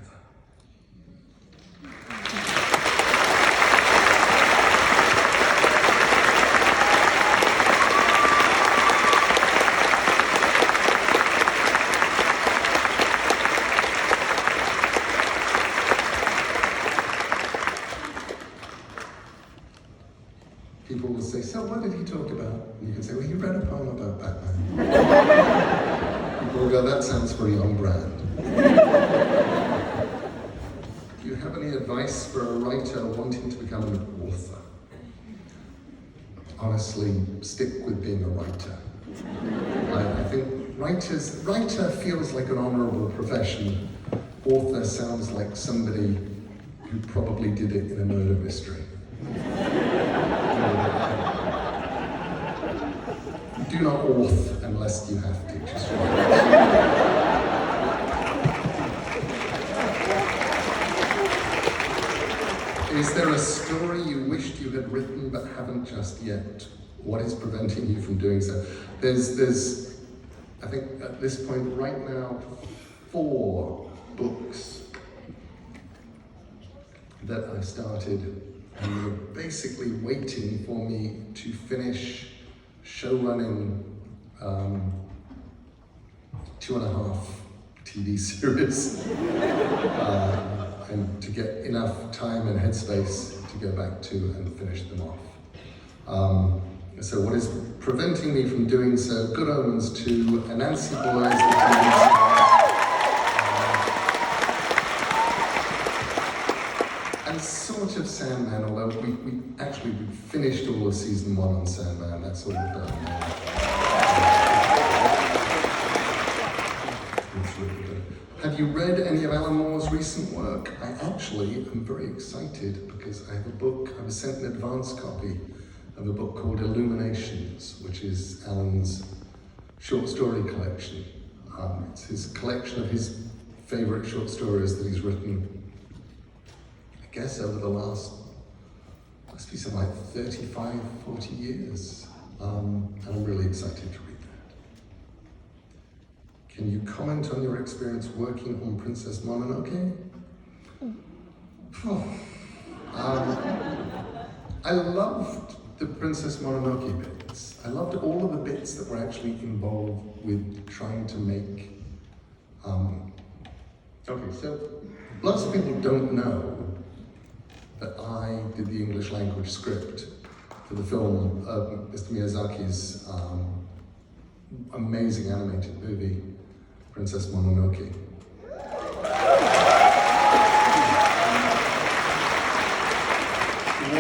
People will say, so what did he talk about? And you can say, well, he read a poem about Batman. People will go, that sounds very on brand. Do you have any advice for a writer wanting to become an author? honestly stick with being a writer. I think writer feels like an honourable profession. Author sounds like somebody who probably did it in a murder mystery. Do not auth unless you have to, just write. Is there a story you wished you had written but haven't just yet? What is preventing you from doing so? There's, I think at this point right now, 4 books that I've started, and they're basically waiting for me to finish show-running 2.5 TV series. And to get enough time and headspace to go back to and finish them off. So what is preventing me from doing so? Good Omens 2, Anansi Boys, and sort of Sandman, although we actually finished all of season 1 on Sandman, that's all done now. Have you read any of Alan Moore's recent work? I actually am very excited because I have a book, I was sent an advance copy of a book called Illuminations, which is Alan's short story collection. It's his collection of his favourite short stories that he's written, I guess over the last, must be something like 35, 40 years. And I'm really excited to read that. Can you comment on your experience working on Princess Mononoke? I loved the Princess Mononoke bits. I loved all of the bits that were actually involved with trying to make... Okay, so lots of people don't know that I did the English language script for the film Mr. Miyazaki's amazing animated movie, Princess Mononoke.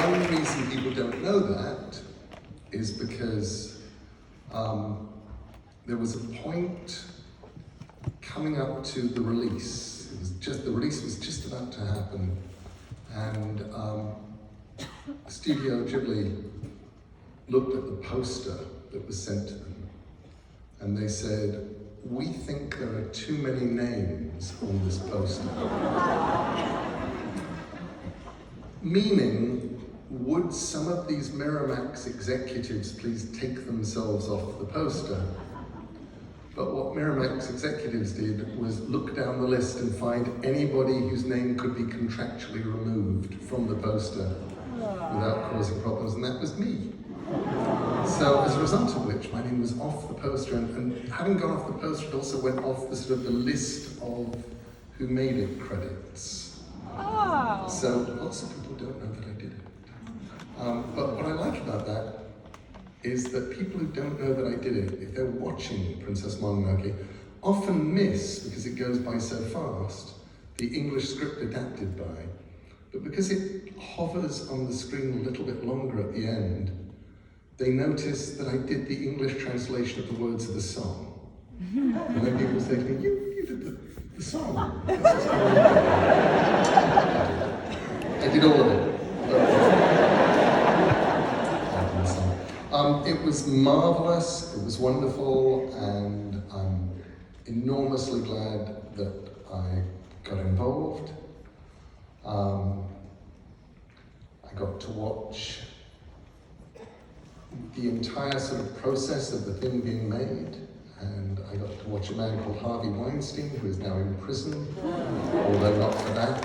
One reason people don't know that is because there was a point coming up to the release. The release was just about to happen, and Studio Ghibli looked at the poster that was sent to them, and they said, "We think there are too many names on this poster." Meaning, would some of these Miramax executives please take themselves off the poster? But what Miramax executives did was look down the list and find anybody whose name could be contractually removed from the poster without causing problems, and that was me. So as a result of which, my name was off the poster, and having gone off the poster, it also went off the sort of the list of who made it credits. Oh. So lots of people don't know that I did it. But what I like about that is that people who don't know that I did it, if they're watching Princess Mononoke, often miss, because it goes by so fast, the English script adapted by. But because it hovers on the screen a little bit longer at the end, they notice that I did the English translation of the words of the song. And then people say to me, you did the song. I did all of it. It was marvelous, it was wonderful, and I'm enormously glad that I got involved. I got to watch the entire sort of process of the thing being made, and I got to watch a man called Harvey Weinstein, who is now in prison, although not for that,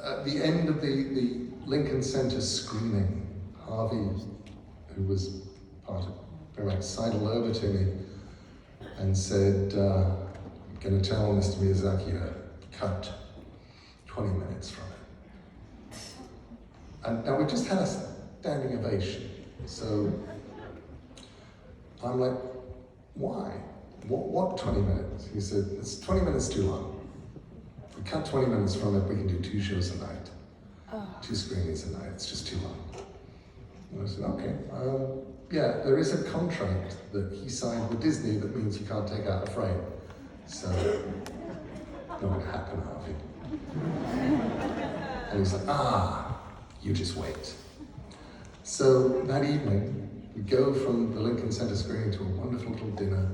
at the end of the Lincoln Center screening, Harvey, who was part of very much, sidled over to me and said, I'm going to tell Mr. Miyazaki to cut 20 minutes from it. And now we just had a standing ovation. So I'm like, why? What 20 minutes? He said, it's 20 minutes too long. If we cut 20 minutes from it, we can do 2 shows a night. Oh. 2 screenings a night, it's just too long. And I said, okay, yeah, there is a contract that he signed with Disney that means you can't take out a frame. So, not gonna happen, Harvey. And he's like, you just wait. So that evening, we go from the Lincoln Center screening to a wonderful little dinner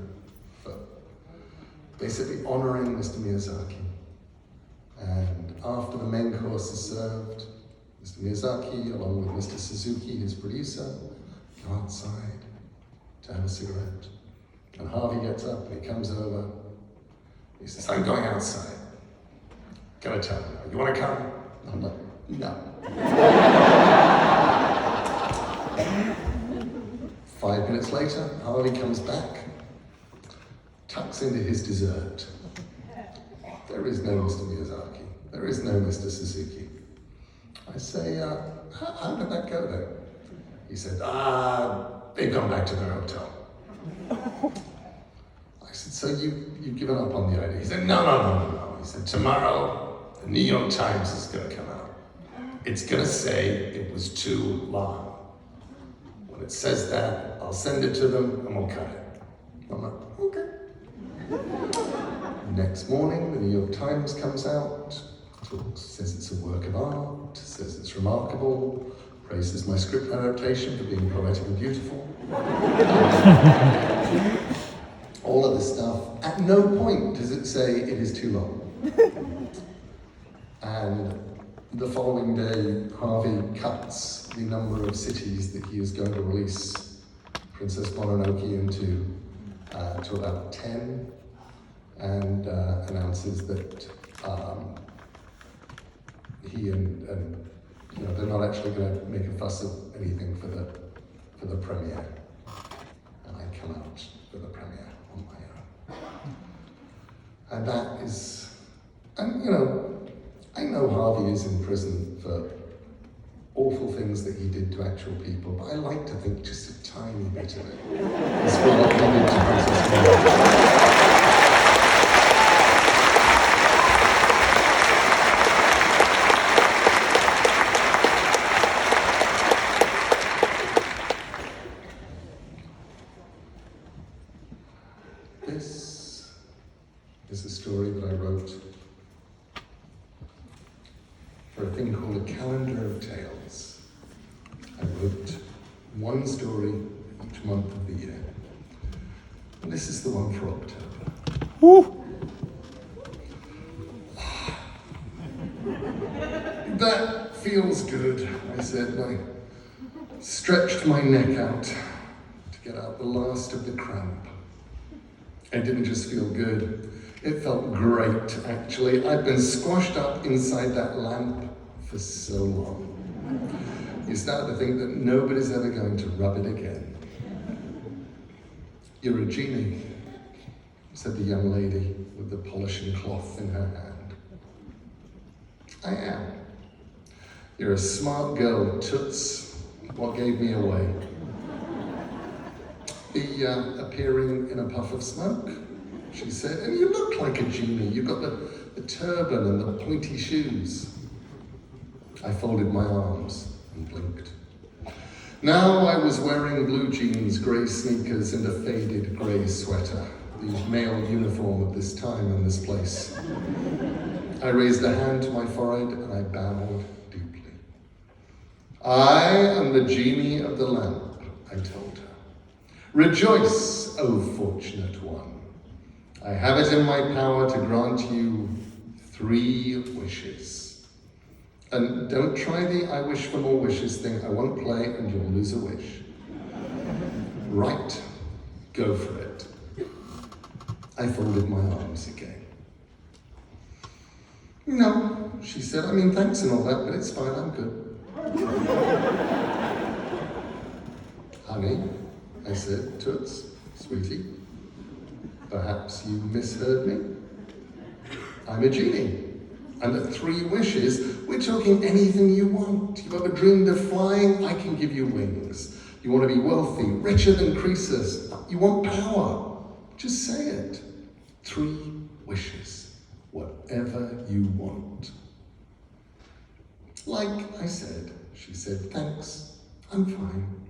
for basically honoring Mr. Miyazaki. And after the main course is served, Mr. Miyazaki, along with Mr. Suzuki, his producer, go outside to have a cigarette. And Harvey gets up and he comes over. He says, I'm going outside. Can I tell you? You want to come? I'm like, no. 5 minutes later, Harvey comes back, tucks into his dessert. There is no Mr. Miyazaki. There is no Mr. Suzuki. I say, how did that go then? He said, they've gone back to their hotel. I said, so you've given up on the idea? He said, no. He said, tomorrow, the New York Times is going to come out. It's going to say it was too long. When it says that, I'll send it to them and we'll cut it. I'm like, okay. Next morning, the New York Times comes out, says it's a work of art, says it's remarkable, praises my script adaptation for being poetic and beautiful. All of this stuff. At no point does it say it is too long. And the following day, Harvey cuts the number of cities that he is going to release Princess Mononoke into to about 10, and announces that he and they're not actually going to make a fuss of anything for the premiere, and I come out for the premiere on my own. And that is, and I know Harvey is in prison for awful things that he did to actual people, but I like to think just a tiny bit of it is for what he did to Princess Mononoke. This is a story that I wrote for a thing called a calendar of tales. I wrote one story each month of the year. And this is the one for October. Woo! That feels good, I said. I stretched my neck out to get out the last of the cramp. It didn't just feel good, it felt great, actually. I'd been squashed up inside that lamp for so long. You start to think that nobody's ever going to rub it again. You're a genie, said the young lady with the polishing cloth in her hand. I am. You're a smart girl, Toots. What gave me away? Appearing in a puff of smoke, she said, and you look like a genie. You've got the turban and the pointy shoes. I folded my arms and blinked. Now I was wearing blue jeans, grey sneakers, and a faded grey sweater, the male uniform of this time and this place. I raised a hand to my forehead and I bowed deeply. I am the genie of the lamp, I told her. Rejoice, O fortunate one. I have it in my power to grant you 3 wishes. And don't try the I wish for more wishes thing. I won't play and you'll lose a wish. Right, go for it. I folded my arms again. No, she said, I mean, thanks and all that, but it's fine, I'm good. Honey, I said, Toots, sweetie, perhaps you misheard me. I'm a genie. And at 3 wishes, we're talking anything you want. You've ever dreamed of flying? I can give you wings. You want to be wealthy, richer than Croesus. You want power. Just say it. 3 wishes, whatever you want. Like I said, she said, thanks, I'm fine.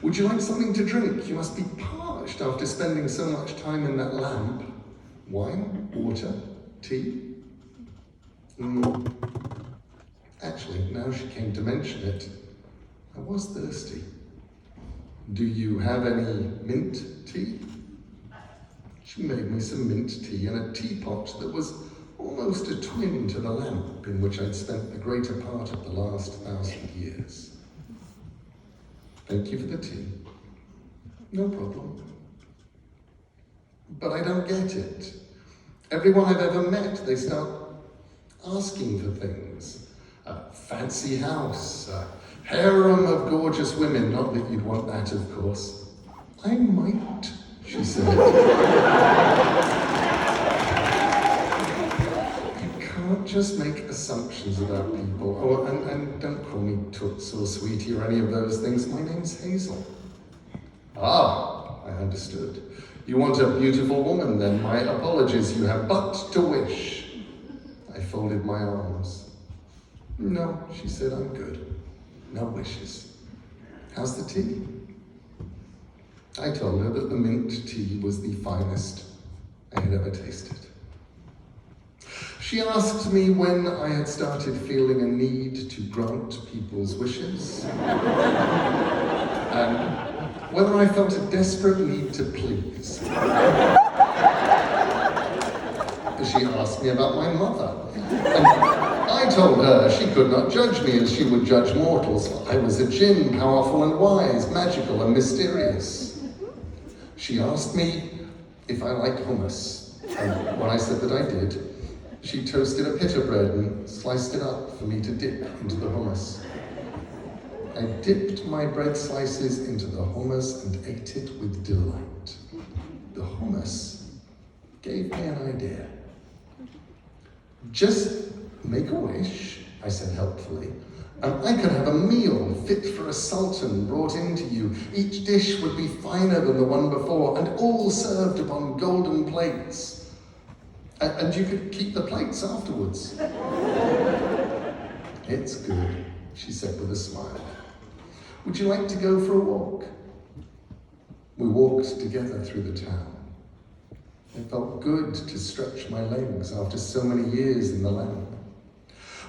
Would you like something to drink? You must be parched after spending so much time in that lamp. Wine? Water? Tea? Actually, now she came to mention it, I was thirsty. Do you have any mint tea? She made me some mint tea in a teapot that was almost a twin to the lamp in which I'd spent the greater part of the last 1,000 years. Thank you for the tea. No problem. But I don't get it. Everyone I've ever met, they start asking for things. A fancy house, a harem of gorgeous women, not that you'd want that, of course. I might, she said. You can't just make assumptions about people. Oh, and don't call me Toots or Sweetie or any of those things. My name's Hazel. Ah, I understood. You want a beautiful woman, then. My apologies, you have but to wish. I folded my arms. No, she said, I'm good. No wishes. How's the tea? I told her that the mint tea was the finest I had ever tasted. She asked me when I had started feeling a need to grant people's wishes, and whether I felt a desperate need to please. She asked me about my mother, and I told her she could not judge me as she would judge mortals. I was a djinn, powerful and wise, magical and mysterious. She asked me if I liked hummus, and when I said that I did, she toasted a pita bread and sliced it up for me to dip into the hummus. I dipped my bread slices into the hummus and ate it with delight. The hummus gave me an idea. Just make a wish, I said helpfully, and I could have a meal fit for a sultan brought into you. Each dish would be finer than the one before, and all served upon golden plates. And you could keep the plates afterwards. It's good, she said with a smile. Would you like to go for a walk? We walked together through the town. It felt good to stretch my legs after so many years in the lamp.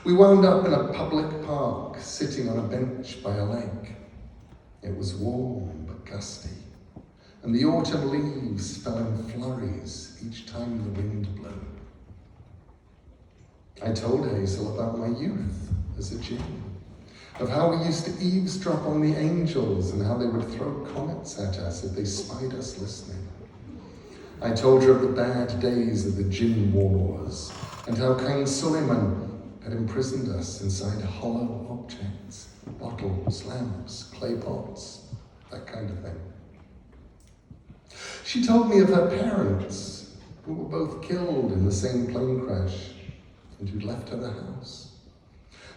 We wound up in a public park, sitting on a bench by a lake. It was warm but gusty, and the autumn leaves fell in flurries each time the wind blew. I told Hazel about my youth as a djinn, of how we used to eavesdrop on the angels and how they would throw comets at us if they spied us listening. I told her of the bad days of the djinn wars and how King Suleiman had imprisoned us inside hollow objects, bottles, lamps, clay pots, that kind of thing. She told me of her parents, who were both killed in the same plane crash and who'd left her the house.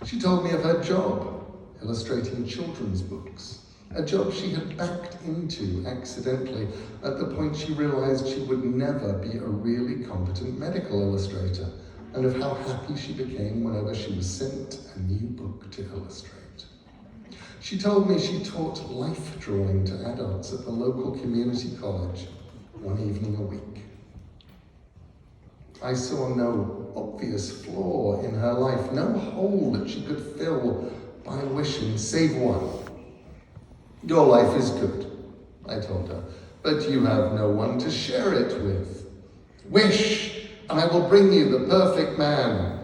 She told me of her job, illustrating children's books, a job she had backed into accidentally at the point she realized she would never be a really competent medical illustrator, and of how happy she became whenever she was sent a new book to illustrate. She told me she taught life drawing to adults at the local community college one evening a week. I saw no obvious flaw in her life, no hole that she could fill by wishing, save one. Your life is good, I told her, but you have no one to share it with. Wish, and I will bring you the perfect man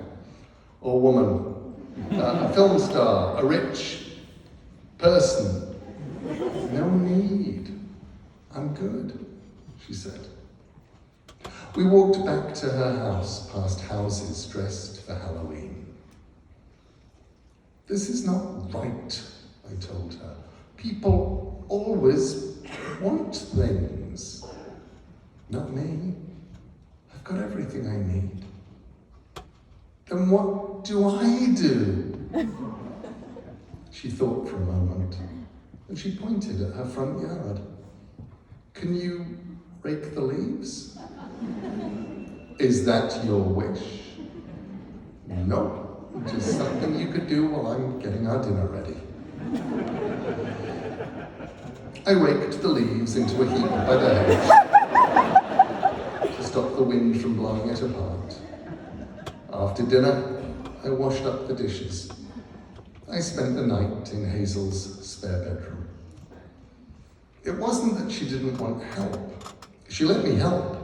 or woman, a film star, a rich person. No need. I'm good, she said. We walked back to her house, past houses dressed for Halloween. This is not right, I told her. People always want things. Not me. I've got everything I need. Then what do I do? She thought for a moment, and she pointed at her front yard. Can you rake the leaves? Is that your wish? No, which is something you could do while I'm getting our dinner ready. I raked the leaves into a heap by the hedge to stop the wind from blowing it apart. After dinner, I washed up the dishes. I spent the night in Hazel's spare bedroom. It wasn't that she didn't want help. She let me help.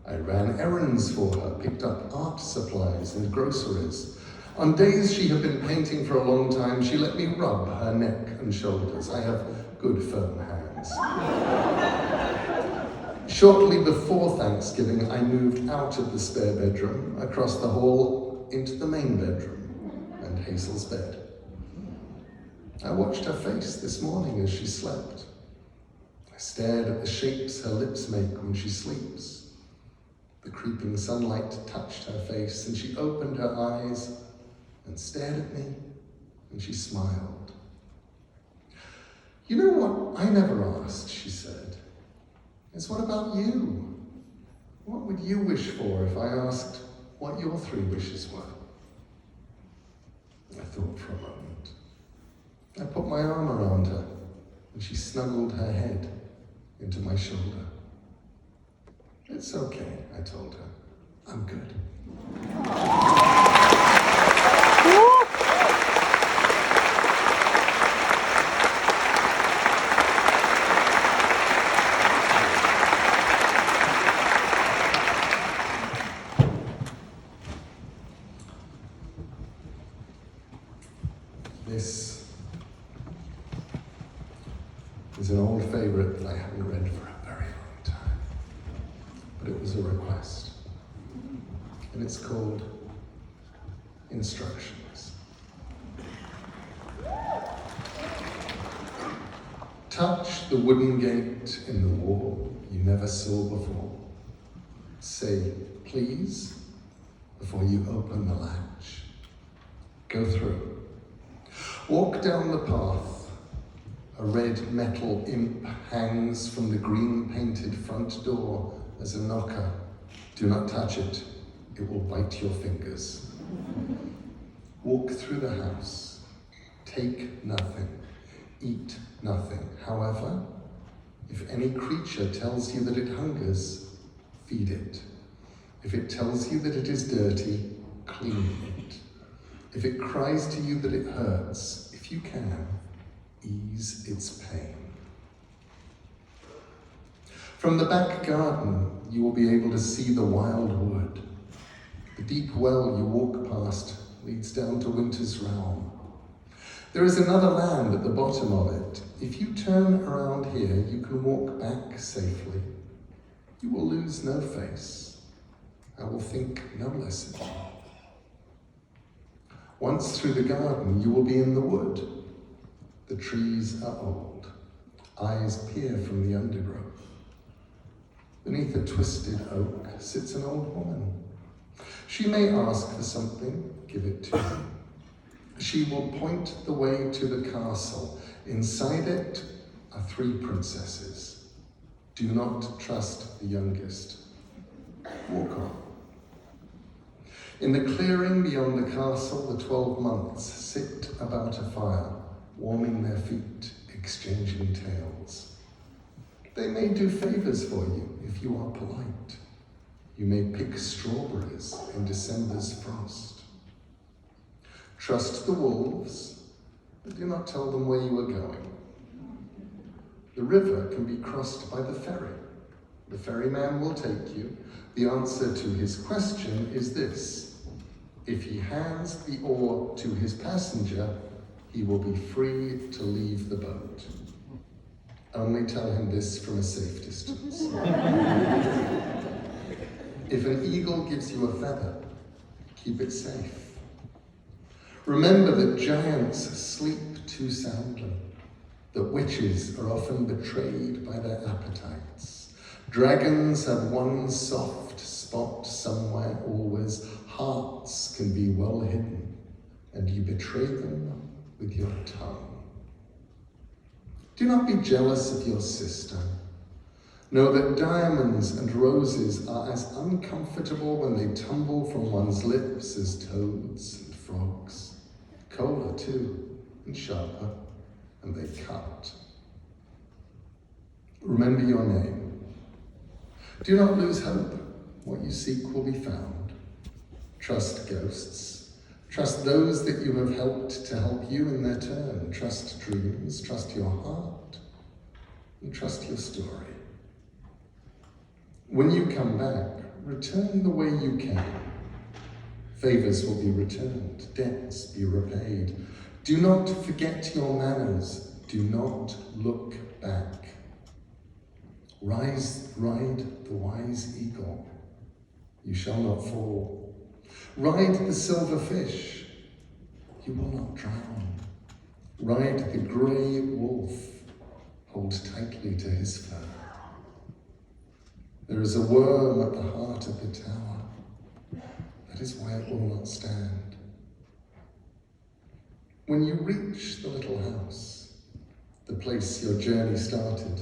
I ran errands for her, picked up art supplies and groceries. On days she had been painting for a long time, she let me rub her neck and shoulders. I have good firm hands. Shortly before Thanksgiving, I moved out of the spare bedroom, across the hall, into the main bedroom and Hazel's bed. I watched her face this morning as she slept. I stared at the shapes her lips make when she sleeps. The creeping sunlight touched her face and she opened her eyes and stared at me and she smiled. You know what I never asked, she said, is what about you? What would you wish for if I asked what your 3 wishes were? I thought for a moment. I put my arm around her and she snuggled her head into my shoulder. It's okay, I told her. I'm good. This is an old favorite that I haven't read for a very long time, but it was a request, and it's called Instructions. Touch the wooden gate in the wall you never saw before. Say, please, before you open the latch. Go through. Walk down the path. A red metal imp hangs from the green painted front door as a knocker. Do not touch it. It will bite your fingers. Walk through the house. Take nothing. Eat nothing. However, if any creature tells you that it hungers, feed it. If it tells you that it is dirty, clean it. If it cries to you that it hurts, if you can, ease its pain. From the back garden, you will be able to see the wild wood. The deep well you walk past leads down to winter's realm. There is another land at the bottom of it. If you turn around here, you can walk back safely. You will lose no face. I will think no less of you. Once through the garden, you will be in the wood. The trees are old. Eyes peer from the undergrowth. Beneath a twisted oak sits an old woman. She may ask for something, give it to you. She will point the way to the castle. Inside it are 3 princesses. Do not trust the youngest. Walk on. In the clearing beyond the castle, the 12 months sit about a fire, warming their feet, exchanging tales. They may do favors for you if you are polite. You may pick strawberries in December's frost. Trust the wolves, but do not tell them where you are going. The river can be crossed by the ferry. The ferryman will take you. The answer to his question is this: if he hands the oar to his passenger, he will be free to leave the boat. Only tell him this from a safe distance. If an eagle gives you a feather, keep it safe. Remember that giants sleep too soundly, that witches are often betrayed by their appetites. Dragons have one soft spot somewhere always. Hearts can be well hidden, and you betray them with your tongue. Do not be jealous of your sister. Know that diamonds and roses are as uncomfortable when they tumble from one's lips as toads and frogs. Colder too, and sharper, and they cut. Remember your name. Do not lose hope. What you seek will be found. Trust ghosts. Trust those that you have helped to help you in their turn. Trust dreams. Trust your heart. And trust your story. When you come back, return the way you came. Favors will be returned. Debts be repaid. Do not forget your manners. Do not look back. Ride the wise eagle. You shall not fall. Ride the silver fish. You will not drown. Ride the grey wolf. Hold tightly to his fur. There is a worm at the heart of the tower. That is why it will not stand. When you reach the little house, the place your journey started,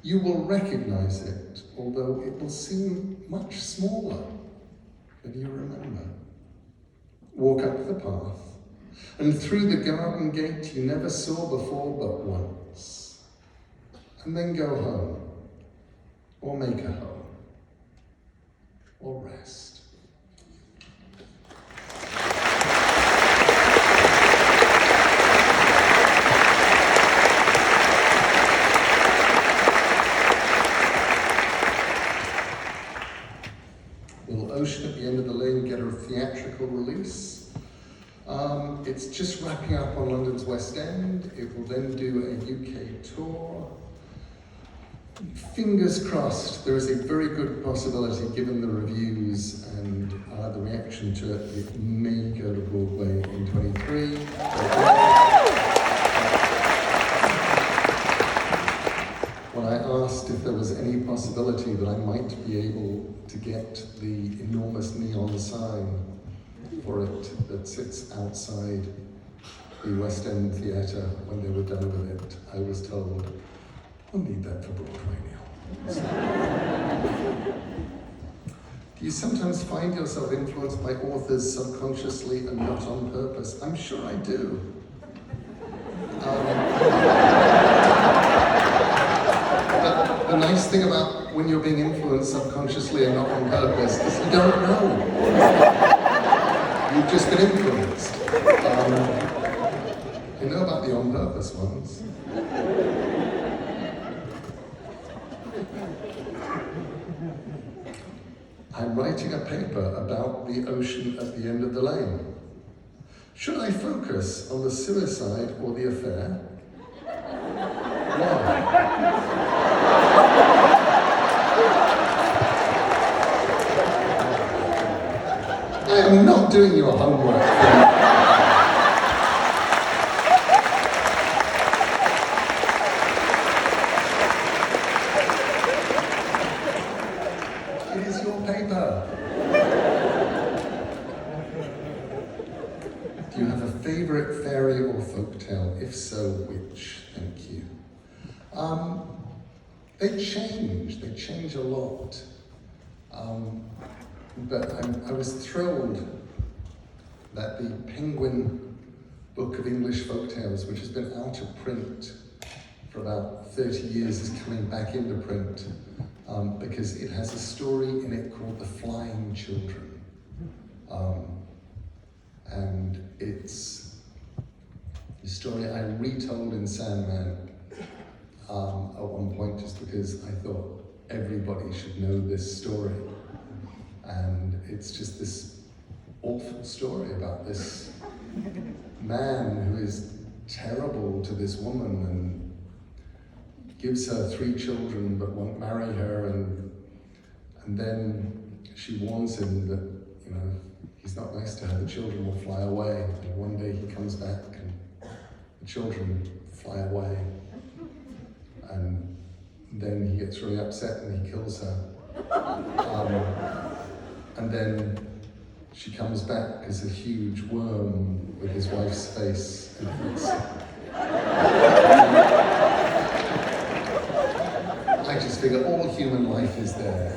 you will recognize it, although it will seem much smaller than you remember. Walk up the path, and through the garden gate you never saw before but once. And then go home, or make a home, or rest. Will Ocean at the End of the Lane get a theatrical release? It's just wrapping up on London's West End. It will then do a UK tour. Fingers crossed, there is a very good possibility, given the reviews and the reaction to it, it may go to Broadway in 23. When I asked if there was any possibility that I might be able to get the enormous neon sign for it that sits outside the West End Theatre when they were done with it, I was told, we'll need that for Broadway now. Do you sometimes find yourself influenced by authors subconsciously and not on purpose? I'm sure I do. But the nice thing about when you're being influenced subconsciously and not on purpose is you don't know. You've just been influenced. You know about the on purpose ones. I'm writing a paper about the ocean at the end of the lane. Should I focus on the suicide or the affair? Why? I am not doing your homework. It is your paper. Do you have a favorite fairy or folktale? If so, which? Thank you. They change a lot. But I was thrilled that the Penguin Book of English Folktales, which has been out of print for about 30 years, is coming back into print because it has a story in it called The Flying Children. And it's a story I retold in Sandman at one point just because I thought everybody should know this story. And it's just this awful story about this man who is terrible to this woman and gives her 3 children but won't marry her, and then she warns him that, you know, he's not nice to her, the children will fly away. And one day he comes back and the children fly away. And then he gets really upset and he kills her. And then she comes back as a huge worm with his wife's face and eats her. I just figure all human life is there.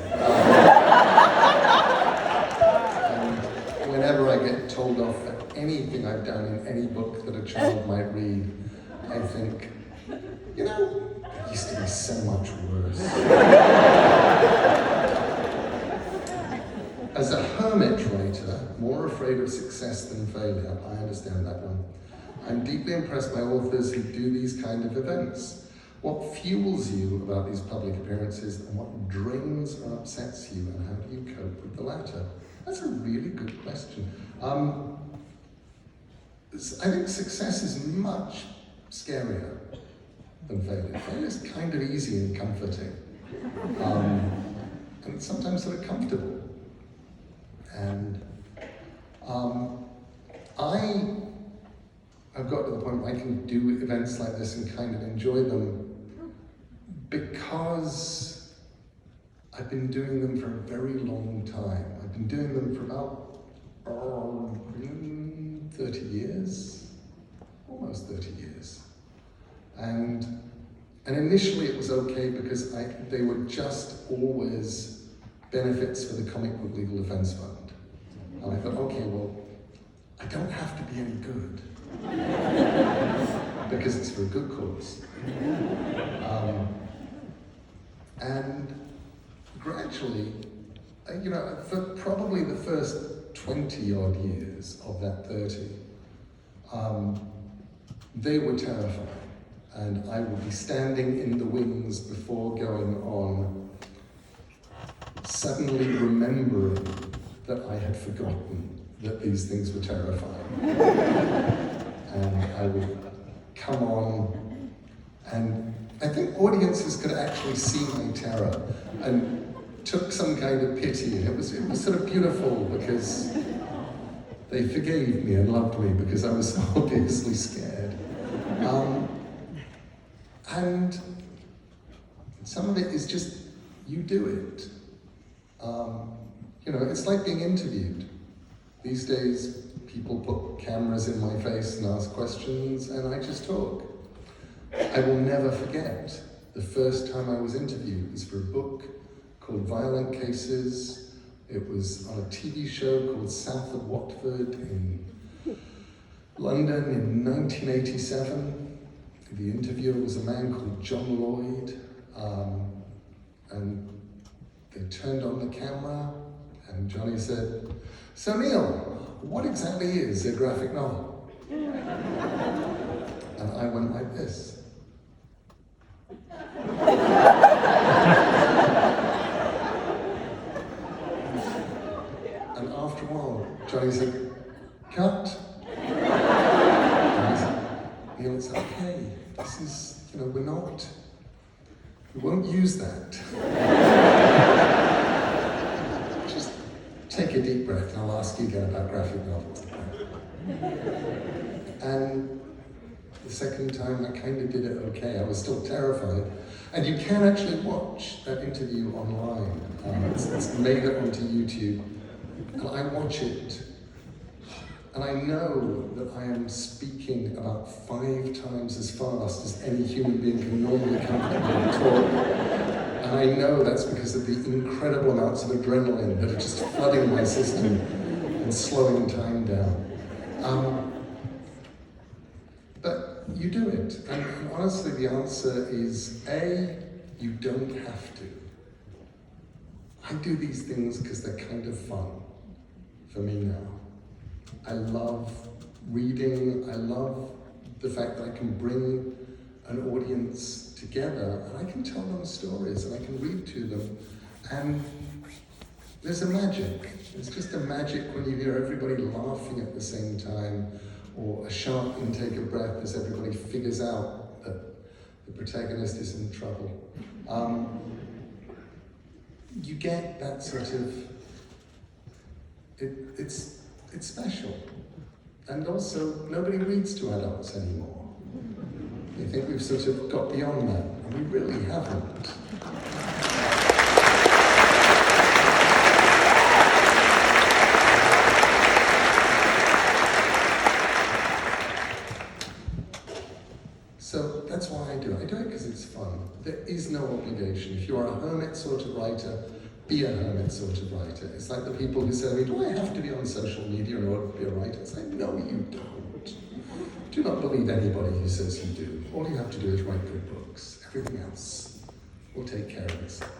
And whenever I get told off for anything I've done in any book that a child might read, I think, you know, it used to be so much worse. As a hermit writer, more afraid of success than failure, I understand that one. I'm deeply impressed by authors who do these kind of events. What fuels you about these public appearances, and what drains or upsets you, and how do you cope with the latter? That's a really good question. I think success is much scarier than failure. Failure is kind of easy and comforting, and sometimes sort of comfortable. And I've got to the point where I can do events like this and kind of enjoy them because I've been doing them for a very long time. I've been doing them for about 30 years, almost 30 years. And initially it was okay because they were just always benefits for the Comic Book Legal Defense Fund. And I thought, okay, well, I don't have to be any good because it's for a good cause. And gradually, for probably the first 20 odd years of that 30, they were terrifying. And I would be standing in the wings before going on, suddenly remembering that I had forgotten that these things were terrifying. And I would come on, and I think audiences could actually see my terror and took some kind of pity. It was sort of beautiful because they forgave me and loved me because I was so obviously scared. And some of it is just, you do it. It's like being interviewed. These days, people put cameras in my face and ask questions, and I just talk. I will never forget the first time I was interviewed. It was for a book called Violent Cases. It was on a TV show called South of Watford in London in 1987. The interviewer was a man called John Lloyd, and they turned on the camera, and Johnny said, "So Neil, what exactly is a graphic novel?" And I went like this. And after a while, Johnny said, "Cut." And I said, "Neil, it's okay. This is, we won't use that. Just take a deep breath and I'll ask you again about graphic novels." And the second time I kind of did it okay. I was still terrified. And you can actually watch that interview online. It's made it onto YouTube. And I watch it. And I know that I am speaking about 5 times as fast as any human being can normally comfortably talk. And I know that's because of the incredible amounts of adrenaline that are just flooding my system and slowing time down. But you do it. And honestly, the answer is A, you don't have to. I do these things because they're kind of fun for me now. I love reading. I love the fact that I can bring an audience together and I can tell them stories and I can read to them. And there's a magic. It's just a magic when you hear everybody laughing at the same time, or a sharp intake of breath as everybody figures out that the protagonist is in trouble. You get that sort of, it's special. And also, nobody reads to adults anymore. They think we've sort of got beyond that, and we really haven't. So that's why I do it. I do it because it's fun. There is no obligation. If you're a hermit sort of writer, be a hermit sort of writer. It's like the people who say, "Do I have to be on social media?" in order to be a writer. It's like, no, you don't. Do not believe anybody who says you do. All you have to do is write good books. Everything else will take care of itself.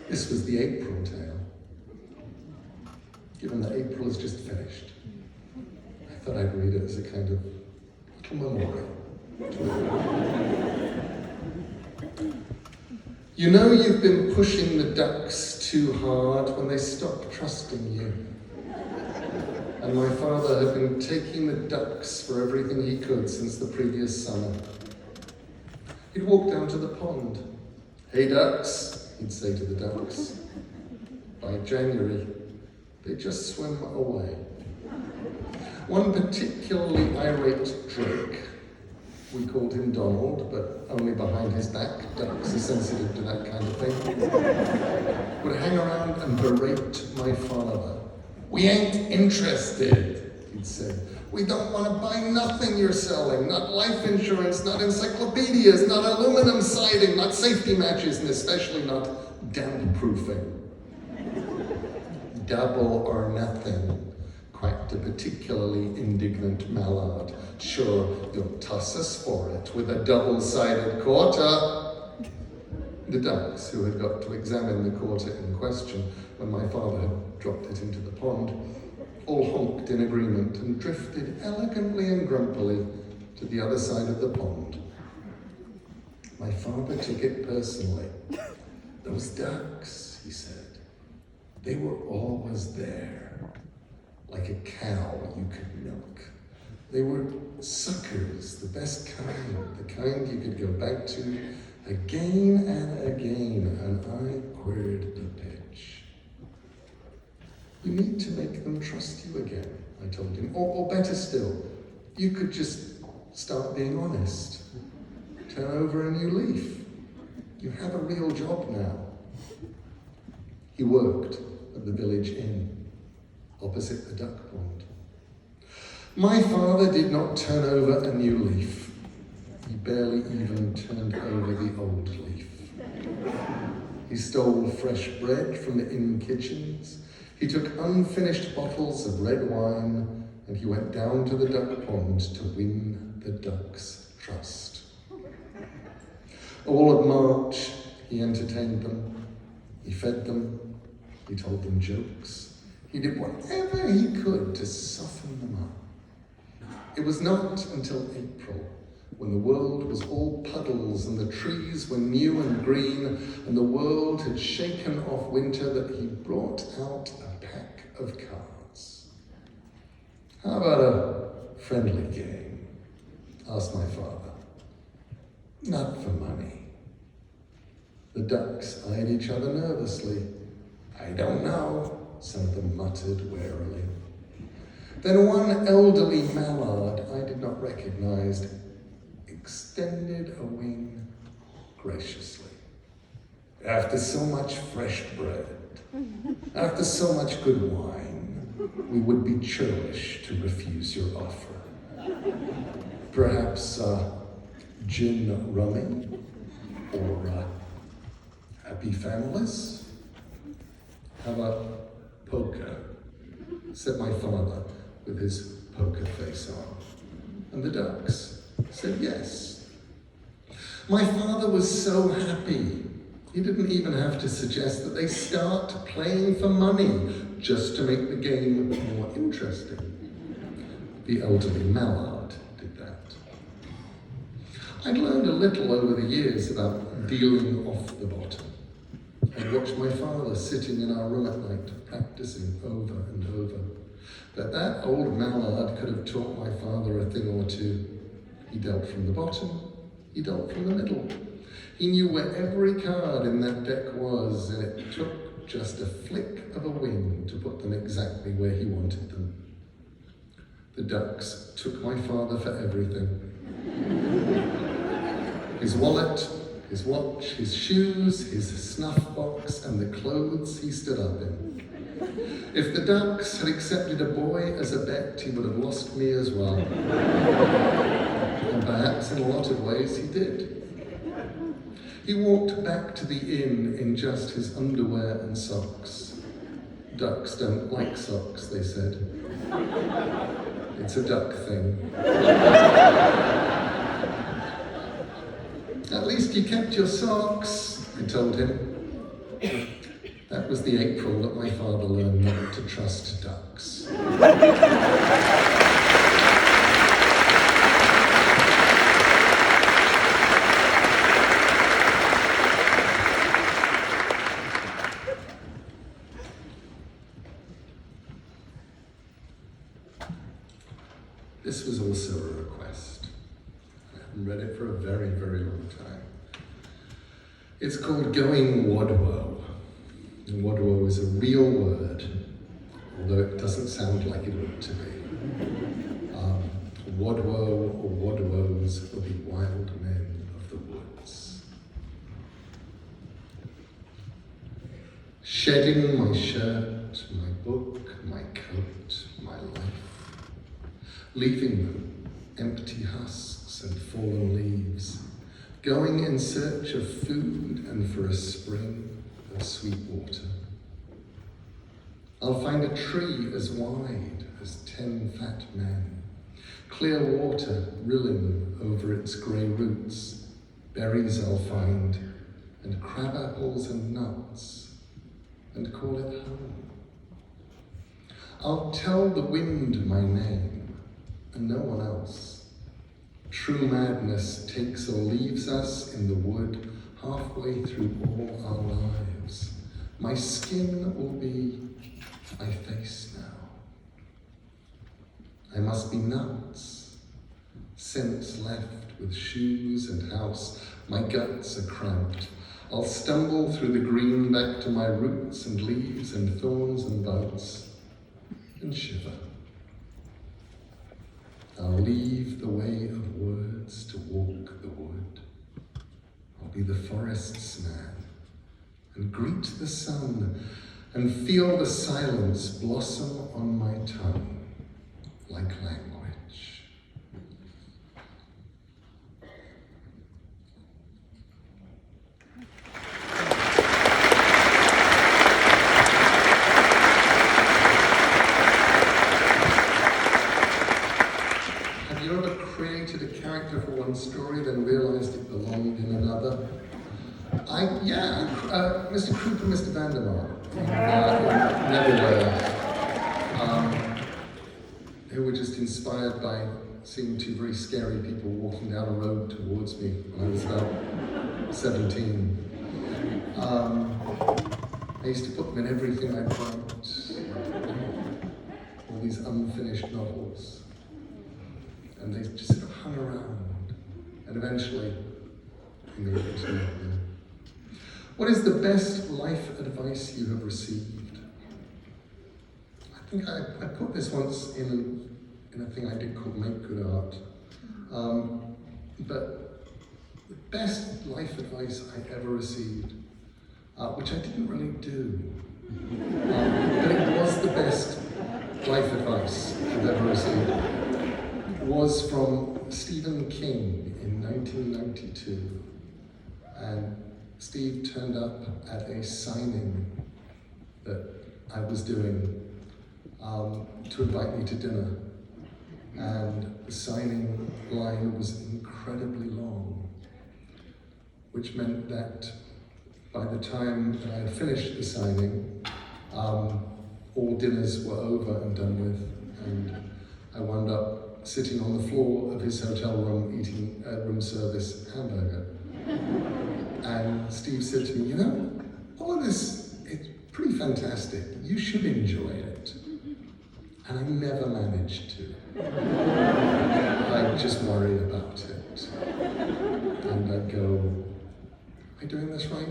This was the April tale. Given that April has just finished, I thought I'd read it as a kind of little memorial. You know you've been pushing the ducks too hard when they stopped trusting you. And my father had been taking the ducks for everything he could since the previous summer. He'd walk down to the pond. "Hey ducks," he'd say to the ducks. By January, they just swim away. One particularly irate drake, we called him Donald, but only behind his back, ducks are sensitive to that kind of thing, would hang around and berate my father. "We ain't interested," he'd say. "We don't want to buy nothing you're selling, not life insurance, not encyclopedias, not aluminum siding, not safety matches, and especially not damp proofing." "Double or nothing," quacked a particularly indignant mallard. "Sure, you'll toss us for it with a double-sided quarter." The ducks, who had got to examine the quarter in question when my father had dropped it into the pond, all honked in agreement and drifted elegantly and grumpily to the other side of the pond. My father took it personally. "Those ducks," he said, "they were always there, like a cow you could milk. They were suckers, the best kind, the kind you could go back to again and again, and I queried the pitch. You need to make them trust you again," I told him. Or better still, you could just start being honest. Turn over a new leaf. You have a real job now. He worked at the village inn, opposite the duck pond. My father did not turn over a new leaf. He barely even turned over the old leaf. He stole fresh bread from the inn kitchens. He took unfinished bottles of red wine, and he went down to the duck pond to win the ducks' trust. All of March, he entertained them. He fed them. He told them jokes. He did whatever he could to soften them up. It was not until April, when the world was all puddles and the trees were new and green and the world had shaken off winter, that he brought out a pack of cards. "How about a friendly game?" asked my father. "Not for money." The ducks eyed each other nervously. "I don't know," some of them muttered warily. Then one elderly mallard I did not recognize extended a wing graciously. "After so much fresh bread, after so much good wine, we would be churlish to refuse your offer. Perhaps gin rummy or happy families? How about poker?" said my father with his poker face on. And the ducks said yes. My father was so happy. He didn't even have to suggest that they start playing for money just to make the game more interesting. The elderly mallard did that. I'd learned a little over the years about dealing off the bottom. I'd watched my father sitting in our room at night, practicing over and over. But that old mallard could have taught my father a thing or two. He dealt from the bottom, he dealt from the middle. He knew where every card in that deck was, and it took just a flick of a wing to put them exactly where he wanted them. The ducks took my father for everything. His wallet, his watch, his shoes, his snuff box, and the clothes he stood up in. If the ducks had accepted a boy as a bet, he would have lost me as well. And perhaps in a lot of ways he did. He walked back to the inn in just his underwear and socks. Ducks don't like socks, they said. It's a duck thing. At least you kept your socks, I told him. That was the April that my father learned not to trust ducks. This was also a request. I haven't read it for a very, very long time. It's called Going Wadwo. And Wadwo is a real word, although it doesn't sound like it ought to be. Wadwo or Wadwos are the wild men of the woods. Shedding my shirt, my book, my coat, my life, leaving them, empty husks and fallen leaves, going in search of food and for a spring of sweet water. I'll find a tree as wide as 10 fat men, clear water rilling over its grey roots, berries I'll find, and crab apples and nuts, and call it home. I'll tell the wind my name, and no one else. True madness takes or leaves us in the wood halfway through all our lives. My skin will be my face now. I must be nuts, sense left with shoes and house. My guts are cramped. I'll stumble through the green back to my roots and leaves and thorns and buds and shiver. I'll leave the way of words to walk the wood. I'll be the forest's man and greet the sun and feel the silence blossom on my tongue like language. Have you ever created a character for one story, then realized it belonged in another? Mr. Croup and Mr. Vandermeer in Neverwhere, who were just inspired by seeing two very scary people walking down a road towards me when I was about 17. I used to put them in everything I wrote, all these unfinished novels, and they just sort of hung around, and eventually they were continued. What is the best life advice you have received? I think I put this once in a thing I did called Make Good Art. But the best life advice I ever received, which I didn't really do, but it was the best life advice I've ever received, was from Stephen King in 1992. And Steve turned up at a signing that I was doing to invite me to dinner. And the signing line was incredibly long, which meant that by the time that I had finished the signing, all dinners were over and done with, and I wound up sitting on the floor of his hotel room eating a room service hamburger. And Steve said to me, you know, all of this, it's pretty fantastic. You should enjoy it. And I never managed to. I'd just worry about it. And I'd go, am I doing this right?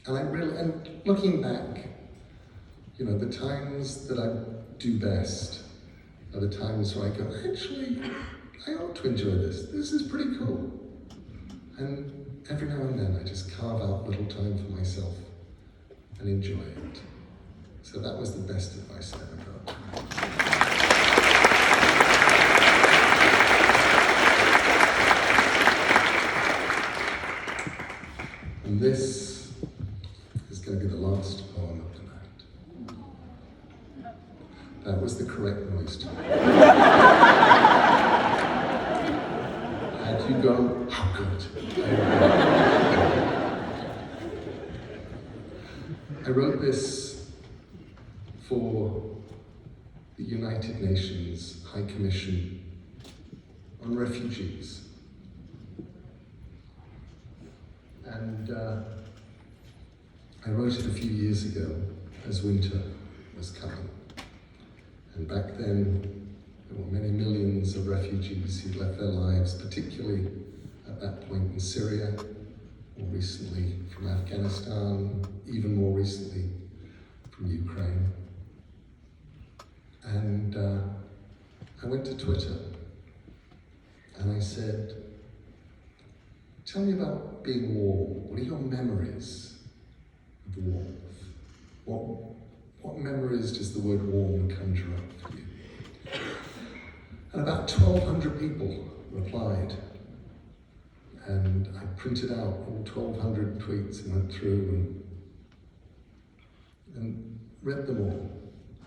And looking back, you know, the times that I do best are the times where I go, actually, I ought to enjoy this. This is pretty cool. And every now and then I just carve out little time for myself and enjoy it. So that was the best advice I ever got. And this is going to be the last poem of the night. That was the correct noise to make. Had you gone, how good. I wrote this for the United Nations High Commission on Refugees. And I wrote it a few years ago as winter was coming. And back then, there were many millions of refugees who'd left their lives, particularly at that point in Syria, more recently from Afghanistan, even more recently from Ukraine. And I went to Twitter and I said, tell me about being warm. What are your memories of warmth? What memories does the word warm conjure up for you? And about 1,200 people replied. And I printed out all 1,200 tweets and went through and read them all.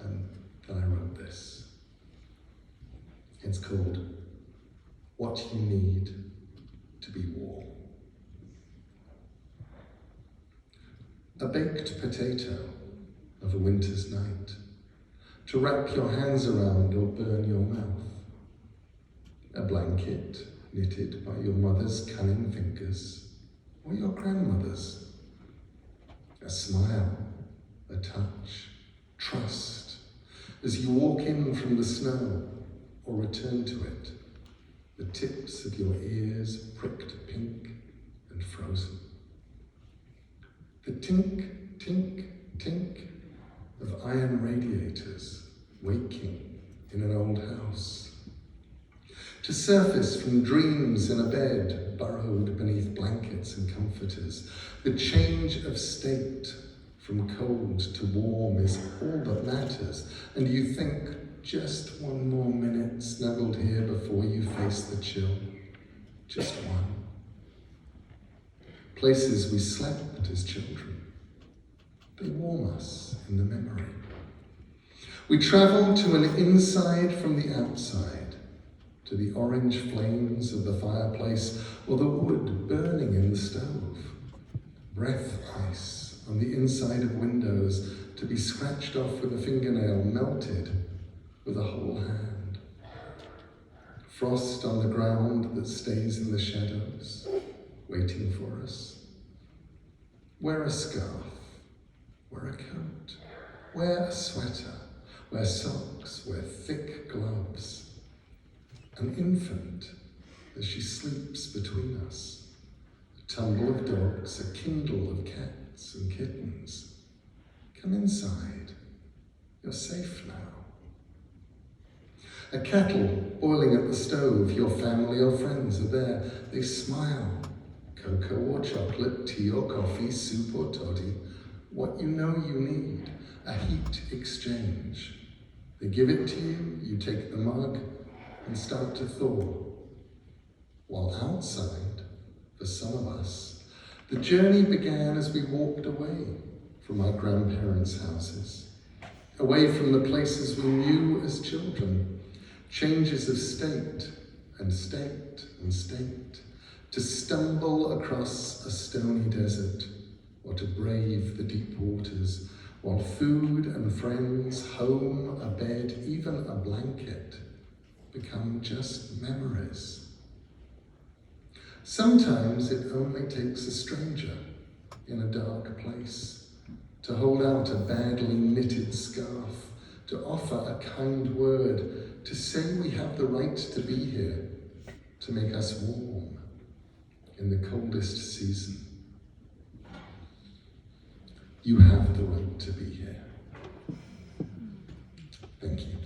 And then I wrote this. It's called What You Need to Be Warm. A baked potato of a winter's night, to wrap your hands around or burn your mouth. A blanket knitted by your mother's cunning fingers or your grandmother's. A smile, a touch, trust, as you walk in from the snow or return to it, the tips of your ears pricked pink and frozen. The tink, tink, tink of iron radiators waking in an old house. To surface from dreams in a bed burrowed beneath blankets and comforters. The change of state from cold to warm is all that matters, and you think just one more minute snuggled here before you face the chill. Just one. Places we slept as children, they warm us in the memory. We travel to an inside from the outside, to the orange flames of the fireplace or the wood burning in the stove. Breath ice on the inside of windows to be scratched off with a fingernail, melted with a whole hand. Frost on the ground that stays in the shadows, waiting for us. Wear a scarf, wear a coat, wear a sweater, wear socks, wear thick gloves. An infant as she sleeps between us. A tumble of dogs, a kindle of cats and kittens. Come inside, you're safe now. A kettle boiling at the stove, your family or friends are there. They smile. Cocoa or chocolate, tea or coffee, soup or toddy. What you know you need, a heat exchange. They give it to you, you take the mug and start to thaw. While outside, for some of us, the journey began as we walked away from our grandparents' houses, away from the places we knew as children, changes of state and state and state, to stumble across a stony desert or to brave the deep waters, while food and friends, home, a bed, even a blanket become just memories. Sometimes it only takes a stranger in a dark place to hold out a badly knitted scarf, to offer a kind word, to say we have the right to be here, to make us warm in the coldest season. You have the right to be here. Thank you.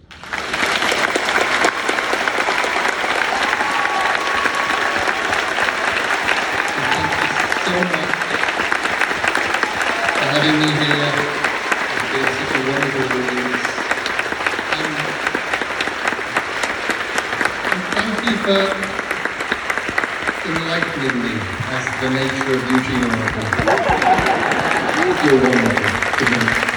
Thank you so much for having me here. thank you for enlightening me as the nature of Eugene Oracle. You're wonderful. Good night.